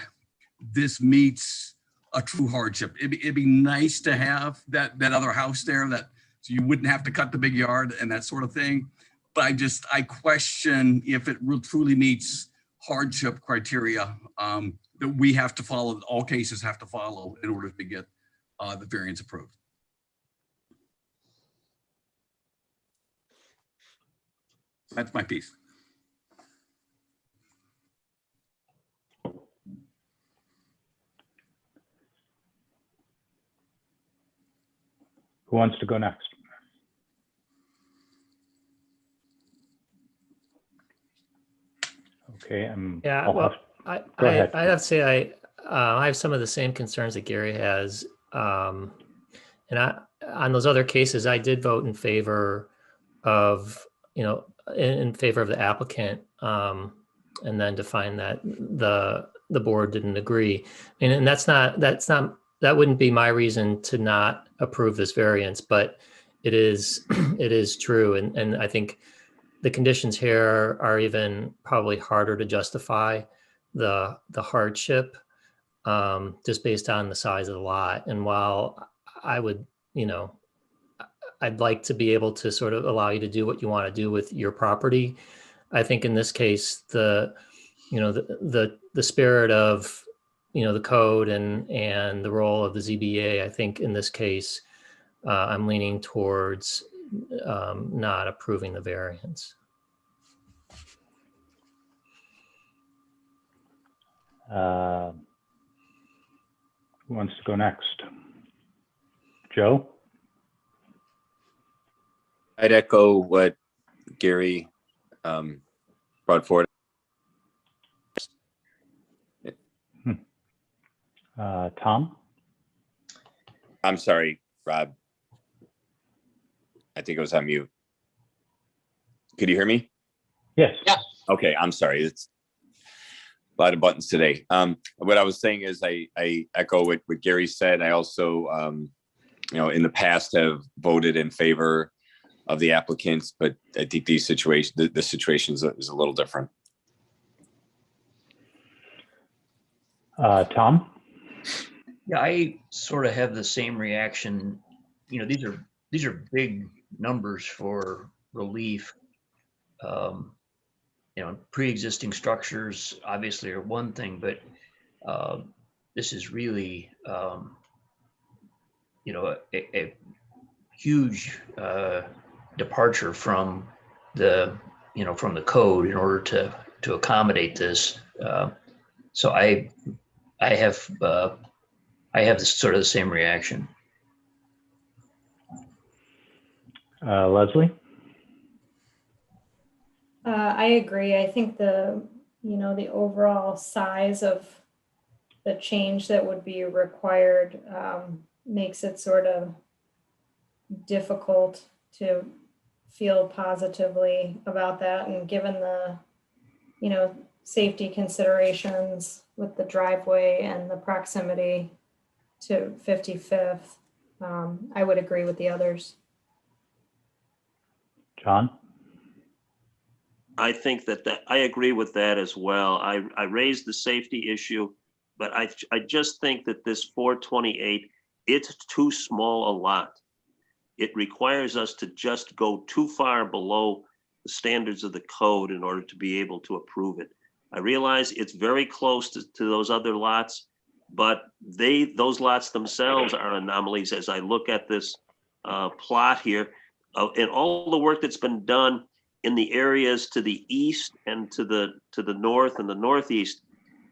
Speaker 9: this meets a true hardship. It'd be nice to have that other house there, so you wouldn't have to cut the big yard and that sort of thing. But I question if it truly meets hardship criteria that we have to follow, all cases have to follow in order to get the variance approved. That's my piece.
Speaker 3: Who wants to go next? Okay,
Speaker 5: Yeah,
Speaker 3: I'll
Speaker 5: well,
Speaker 3: have- go ahead.
Speaker 5: I have to say I have some of the same concerns that Gary has. And on those other cases, I did vote in favor of, in favor of the applicant, and then to find that the board didn't agree. And that wouldn't be my reason to not approve this variance, but it is true. And I think the conditions here are even probably harder to justify the hardship, just based on the size of the lot. And while I would, I'd like to be able to sort of allow you to do what you want to do with your property, I think in this case, the spirit of, the code and the role of the ZBA, I think in this case, I'm leaning towards not approving the variance.
Speaker 3: Who wants to go next? Joe?
Speaker 7: I'd echo what Gary brought forward.
Speaker 3: Tom?
Speaker 7: I'm sorry, Rob. I think it was on mute. Could you hear me?
Speaker 3: Yes.
Speaker 1: Yeah.
Speaker 7: Okay, I'm sorry. It's a lot of buttons today. What I was saying is I echo what Gary said. I also, in the past have voted in favor of the applicants, but I think the situation is a little different.
Speaker 3: Tom?
Speaker 11: Yeah, I sort of have the same reaction. These are big numbers for relief. Pre-existing structures obviously are one thing, but this is really, a huge departure from the code in order to accommodate this. So I have sort of the same reaction.
Speaker 3: Leslie?
Speaker 6: I agree. I think the overall size of the change that would be required makes it sort of difficult to feel positively about that. And given the, safety considerations with the driveway and the proximity to 55th, I would agree with the others.
Speaker 3: John?
Speaker 2: I think that I agree with that as well. I raised the safety issue, but I just think that this 428, it's too small a lot. It requires us to just go too far below the standards of the code in order to be able to approve it. I realize it's very close to those other lots, but those lots themselves are anomalies as I look at this plot here. And all the work that's been done in the areas to the east and to the north and the northeast,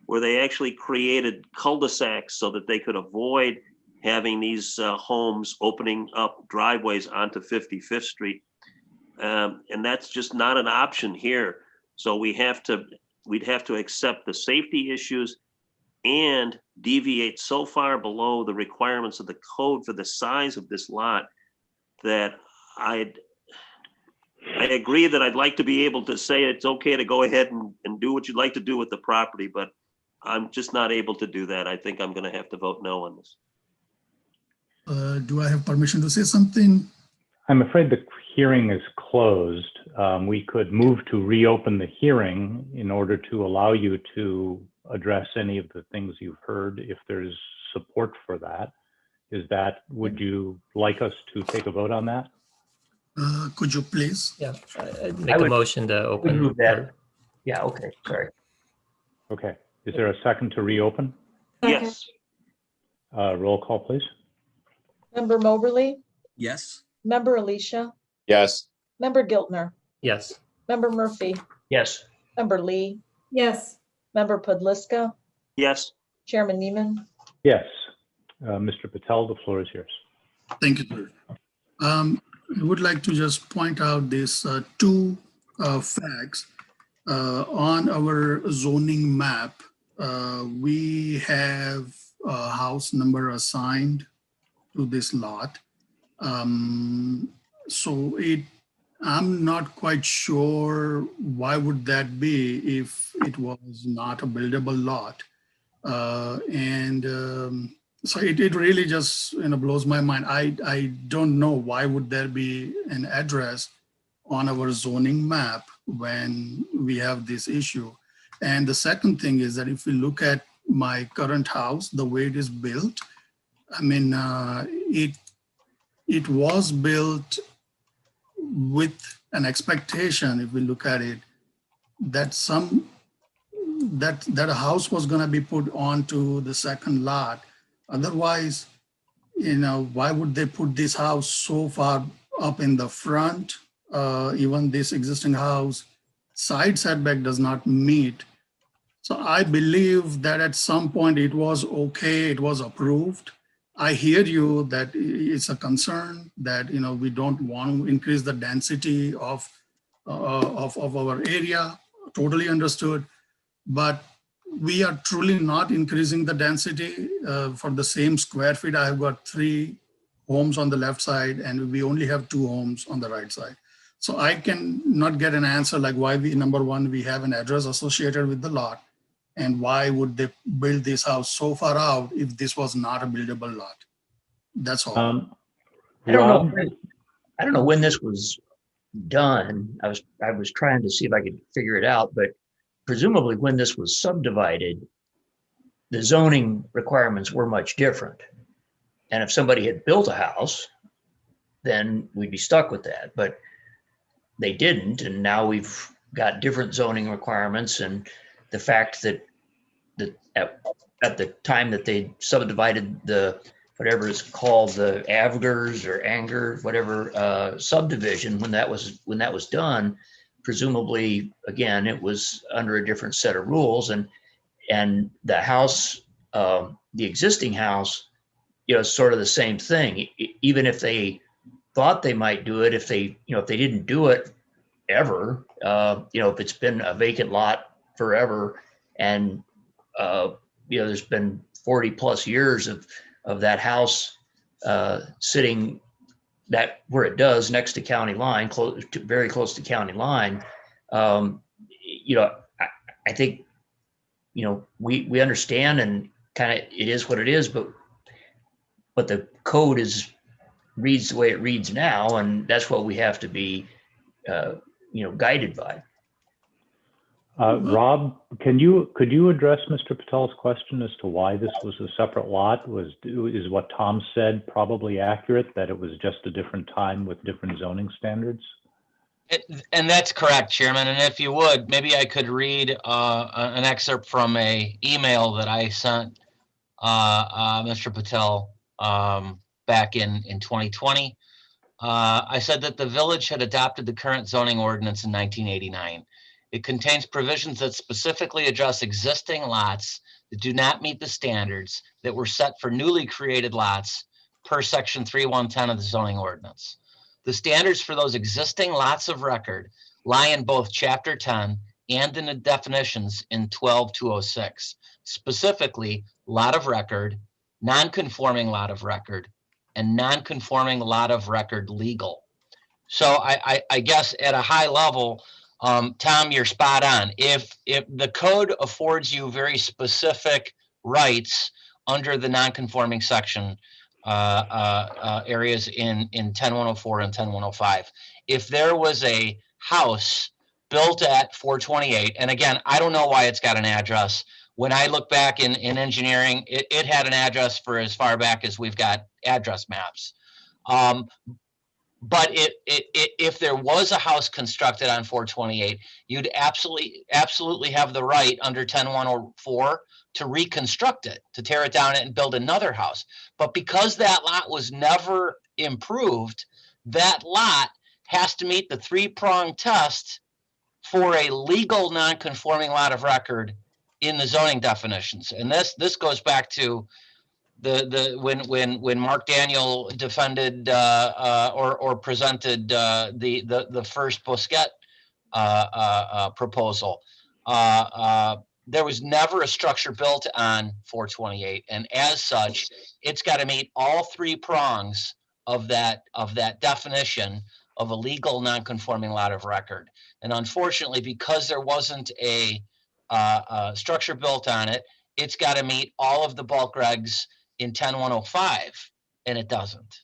Speaker 2: where they actually created cul-de-sacs so that they could avoid having these homes opening up driveways onto 55th Street. And that's just not an option here. So we'd have to accept the safety issues and deviate so far below the requirements of the code for the size of this lot that I agree that I'd like to be able to say it's okay to go ahead and do what you'd like to do with the property, but I'm just not able to do that. I think I'm going to have to vote no on this.
Speaker 16: Do I have permission to say something?
Speaker 3: I'm afraid the hearing is closed. We could move to reopen the hearing in order to allow you to address any of the things you've heard if there's support for that. Would you like us to take a vote on that?
Speaker 16: Could you please?
Speaker 5: Yeah, I'd make a motion to open.
Speaker 11: Move that. Yeah, okay, sorry.
Speaker 3: Okay. Is there a second to reopen?
Speaker 2: Yes.
Speaker 3: Roll call, please.
Speaker 4: Member Moberly,
Speaker 9: Yes.
Speaker 4: Member Alicia,
Speaker 7: Yes.
Speaker 4: Member Giltner,
Speaker 5: Yes.
Speaker 4: Member Murphy,
Speaker 11: Yes.
Speaker 4: Member Lee,
Speaker 6: Yes.
Speaker 4: Member Podliska,
Speaker 2: Yes.
Speaker 4: Chairman Neiman.
Speaker 3: Yes. Mr. Patel, the floor is yours.
Speaker 16: Thank you, sir. I would like to just point out these two facts. On our zoning map, we have a house number assigned to this lot. So I'm not quite sure why would that be if it was not a buildable lot. So it really just blows my mind. I don't know why would there be an address on our zoning map when we have this issue. And the second thing is that if we look at my current house, the way it is built, I mean, it was built with an expectation, if we look at it, that that a house was going to be put onto the second lot. Otherwise, why would they put this house so far up in the front? Even this existing house side setback does not meet. So I believe that at some point it was okay, it was approved. I hear you that it's a concern that we don't want to increase the density of our area. Totally understood, but we are truly not increasing the density for the same square feet. I have got 3 homes on the left side, and we only have 2 homes on the right side. So I can not get an answer like why number one, we have an address associated with the lot, and why would they build this house so far out if this was not a buildable lot? That's all.
Speaker 11: I don't know when this was done. I was trying to see if I could figure it out, but presumably when this was subdivided, the zoning requirements were much different. And if somebody had built a house, then we'd be stuck with that. But they didn't, and now we've got different zoning requirements. And the fact that at the time that they subdivided the whatever it's called, the Avgers or Anger, whatever subdivision, when that was done, presumably again it was under a different set of rules, and the house, the existing house, sort of the same thing. Even if they thought they might do it, if they didn't do it ever, if it's been a vacant lot forever, and there's been 40 plus years of that house sitting where it does next to county line, very close to county line. I think we understand, and kind of it is what it is, but the code reads the way it reads now, and that's what we have to be guided by.
Speaker 3: Rob, could you address Mr. Patel's question as to why this was a separate lot? Is what Tom said probably accurate, that it was just a different time with different zoning standards?
Speaker 1: And that's correct, Chairman. And if you would, maybe I could read an excerpt from an email that I sent Mr. Patel back in 2020. I said that the village had adopted the current zoning ordinance in 1989. It contains provisions that specifically address existing lots that do not meet the standards that were set for newly created lots per section 3110 of the zoning ordinance. The standards for those existing lots of record lie in both chapter 10 and in the definitions in 12206, specifically lot of record, non-conforming lot of record, and non-conforming lot of record legal. So I guess at a high level, Tom, you're spot on. If the code affords you very specific rights under the non-conforming section areas in 10104 and 10105, if there was a house built at 428, and again, I don't know why it's got an address. When I look back in engineering, it had an address for as far back as we've got address maps. But if there was a house constructed on 428, you'd absolutely have the right under 10104 to reconstruct it, to tear it down and build another house. But because that lot was never improved, that lot has to meet the three-pronged test for a legal non-conforming lot of record in the zoning definitions. And this goes back to when Mark Daniel defended or presented the first Bosquet proposal. There was never a structure built on 428, and as such, it's got to meet all three prongs of that definition of a legal non-conforming lot of record. And unfortunately, because there wasn't a structure built on it, it's got to meet all of the bulk regs in 10105, and it doesn't.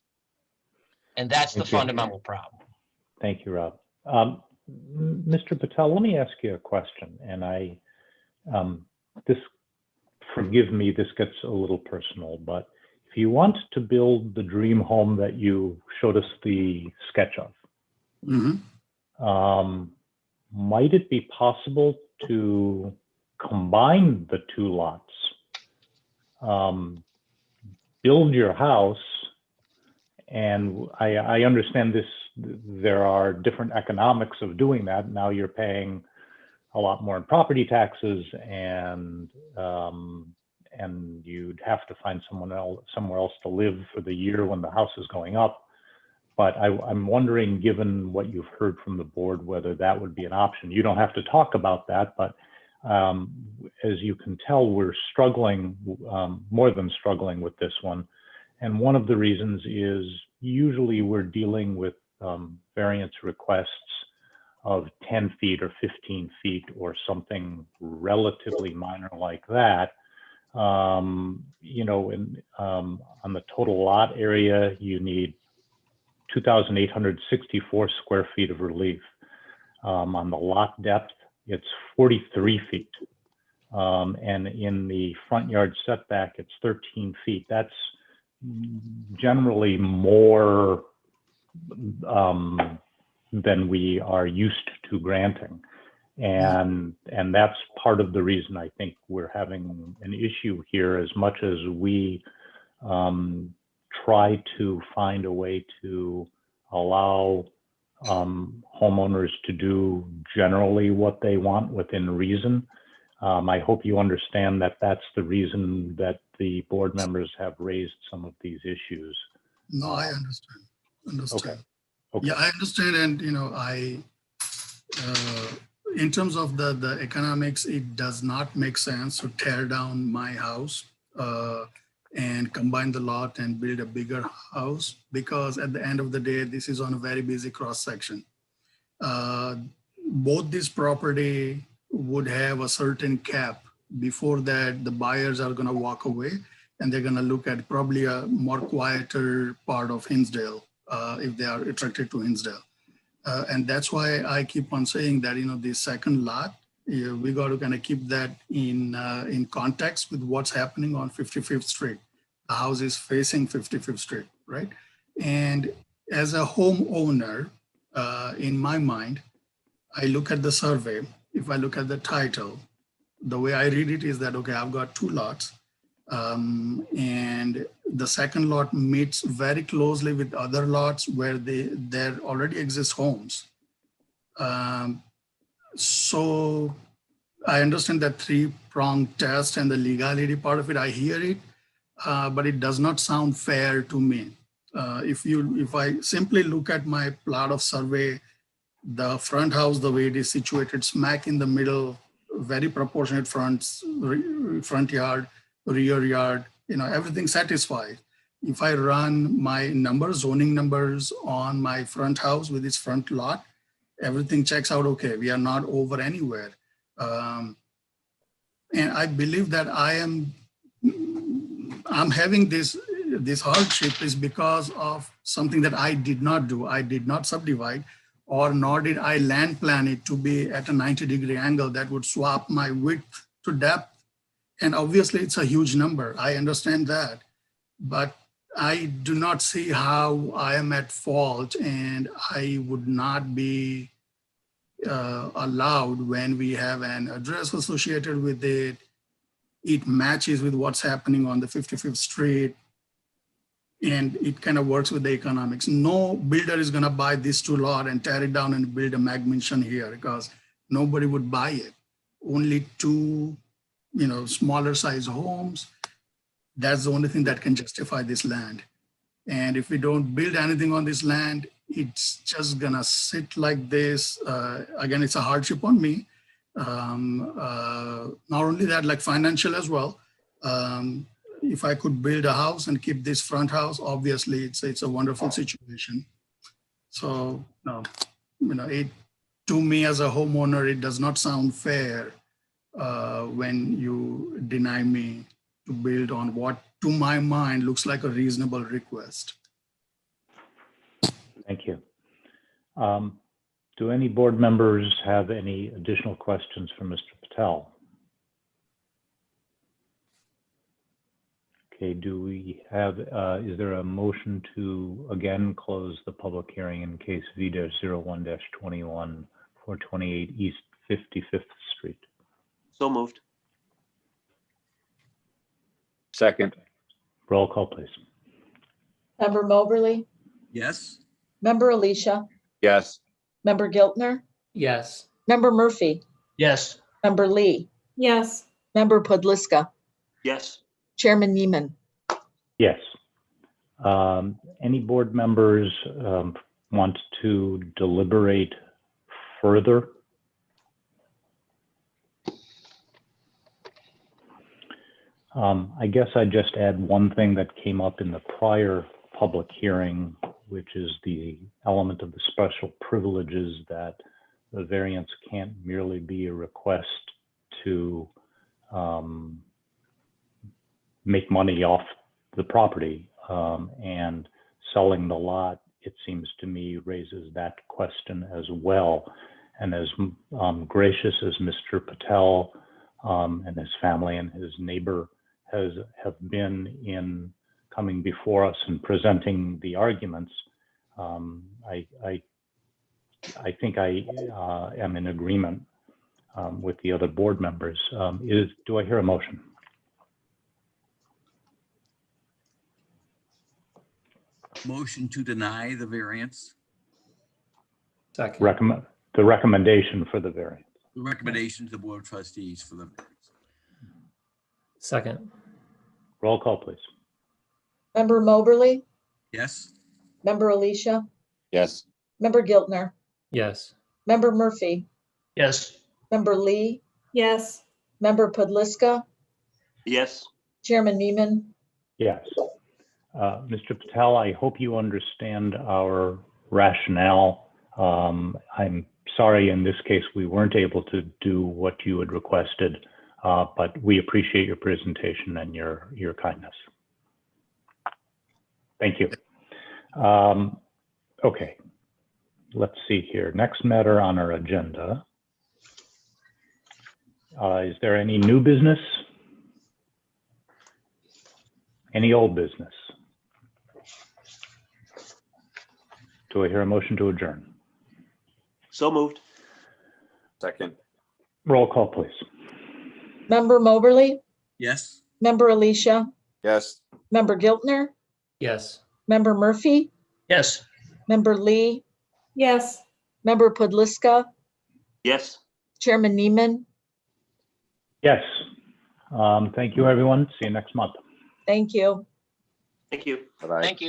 Speaker 1: And that's the fundamental problem.
Speaker 3: Thank you, Rob. Mr. Patel, let me ask you a question. And forgive me, this gets a little personal, but if you want to build the dream home that you showed us the sketch of, might it be possible to combine the two lots? Build your house, and I understand this. There are different economics of doing that. Now you're paying a lot more in property taxes, and you'd have to find somewhere else to live for the year when the house is going up. But I'm wondering, given what you've heard from the board, whether that would be an option. You don't have to talk about that, but as you can tell, we're struggling, more than struggling with this one. And one of the reasons is usually we're dealing with variance requests of 10 feet or 15 feet or something relatively minor like that. You know, on the total lot area, you need 2,864 square feet of relief. On the lot depth, it's 43 feet. And in the front yard setback, it's 13 feet. That's generally more than we are used to granting. And that's part of the reason I think we're having an issue here, as much as we try to find a way to allow homeowners to do generally what they want within reason. I hope you understand that that's the reason that the board members have raised some of these issues.
Speaker 16: No, I understand.
Speaker 3: Okay.
Speaker 16: Yeah, I understand. And, you know, in terms of the economics, it does not make sense to tear down my house and combine the lot and build a bigger house, because at the end of the day, this is on a very busy cross section. Both this property would have a certain cap. Before that, the buyers are going to walk away and they're going to look at probably a more quieter part of Hinsdale if they are attracted to Hinsdale. And that's why I keep on saying that, you know, the second lot, we got to kind of keep that in context with what's happening on 55th Street. The house is facing 55th Street, right? And as a homeowner, in my mind, I look at the survey. If I look at the title, the way I read it is that, okay, I've got two lots. And the second lot meets very closely with other lots where there already exist homes. So I understand that three-pronged test and the legality part of it, I hear it, but it does not sound fair to me. If I simply look at my plot of survey, the front house, the way it is situated smack in the middle, very proportionate front yard, rear yard, you know, everything satisfied. If I run my numbers, zoning numbers on my front house with its front lot, everything checks out okay. We are not over anywhere. And I believe that I'm having this hardship is because of something that I did not do. I did not subdivide, or nor did I land plan it to be at a 90-degree angle that would swap my width to depth. And obviously it's a huge number. I understand that. But I do not see how I am at fault, and I would not be allowed when we have an address associated with it. It matches with what's happening on the 55th Street, and it kind of works with the economics. No builder is going to buy this 2 lot and tear it down and build a McMansion here, because nobody would buy it. Only 2, smaller size homes. That's the only thing that can justify this land. And if we don't build anything on this land, it's just gonna sit like this. Again, it's a hardship on me. Not only that, like financial as well. If I could build a house and keep this front house, obviously it's a wonderful situation. So no, to me as a homeowner, it does not sound fair when you deny me to build on what, to my mind, looks like a reasonable request.
Speaker 3: Thank you. Do any board members have any additional questions for Mr. Patel? Okay, do we have, is there a motion to again close the public hearing in case V-01-21 for 28 East 55th Street?
Speaker 2: So moved.
Speaker 7: Second.
Speaker 3: Roll call, please.
Speaker 4: Member Moberly,
Speaker 9: Yes.
Speaker 4: Member Alicia,
Speaker 7: Yes.
Speaker 4: Member Giltner,
Speaker 5: Yes.
Speaker 4: Member Murphy,
Speaker 11: Yes.
Speaker 4: Member Lee,
Speaker 6: Yes.
Speaker 4: Member Podliska,
Speaker 2: Yes.
Speaker 4: Chairman Neiman.
Speaker 3: Yes. Any board members want to deliberate further? I guess I'd just add one thing that came up in the prior public hearing, which is the element of the special privileges, that the variance can't merely be a request to make money off the property, and selling the lot, it seems to me, raises that question as well. And as gracious as Mr. Patel and his family and his neighbor have been in coming before us and presenting the arguments, I think I am in agreement with the other board members. Do I hear a motion?
Speaker 9: Motion to deny the variance.
Speaker 5: Second.
Speaker 3: The recommendation for the variance.
Speaker 9: The recommendation to the Board of Trustees for the variance.
Speaker 5: Second.
Speaker 3: Roll call, please.
Speaker 4: Member Moberly,
Speaker 9: Yes.
Speaker 4: Member Alicia,
Speaker 7: Yes.
Speaker 4: Member Giltner,
Speaker 5: Yes.
Speaker 4: Member Murphy,
Speaker 11: Yes.
Speaker 4: Member Lee,
Speaker 6: Yes.
Speaker 4: Member Podliska,
Speaker 2: Yes.
Speaker 4: Chairman Neiman.
Speaker 3: Yes. Mr. Patel, I hope you understand our rationale. I'm sorry in this case we weren't able to do what you had requested, but we appreciate your presentation and your kindness. Thank you. Okay, let's see here. Next matter on our agenda. Is there any new business? Any old business? Do I hear a motion to adjourn?
Speaker 2: So moved.
Speaker 7: Second.
Speaker 3: Roll call, please.
Speaker 4: Member Moberly,
Speaker 9: Yes.
Speaker 4: Member Alicia,
Speaker 7: Yes.
Speaker 4: Member Giltner,
Speaker 5: Yes.
Speaker 4: Member Murphy,
Speaker 11: Yes.
Speaker 4: Member Lee,
Speaker 6: Yes.
Speaker 4: Member Podliska,
Speaker 2: Yes.
Speaker 4: Chairman Neiman.
Speaker 3: Yes. Thank you, everyone. See you next month.
Speaker 4: Thank you.
Speaker 2: Thank you.
Speaker 7: Bye-bye.
Speaker 1: Thank you.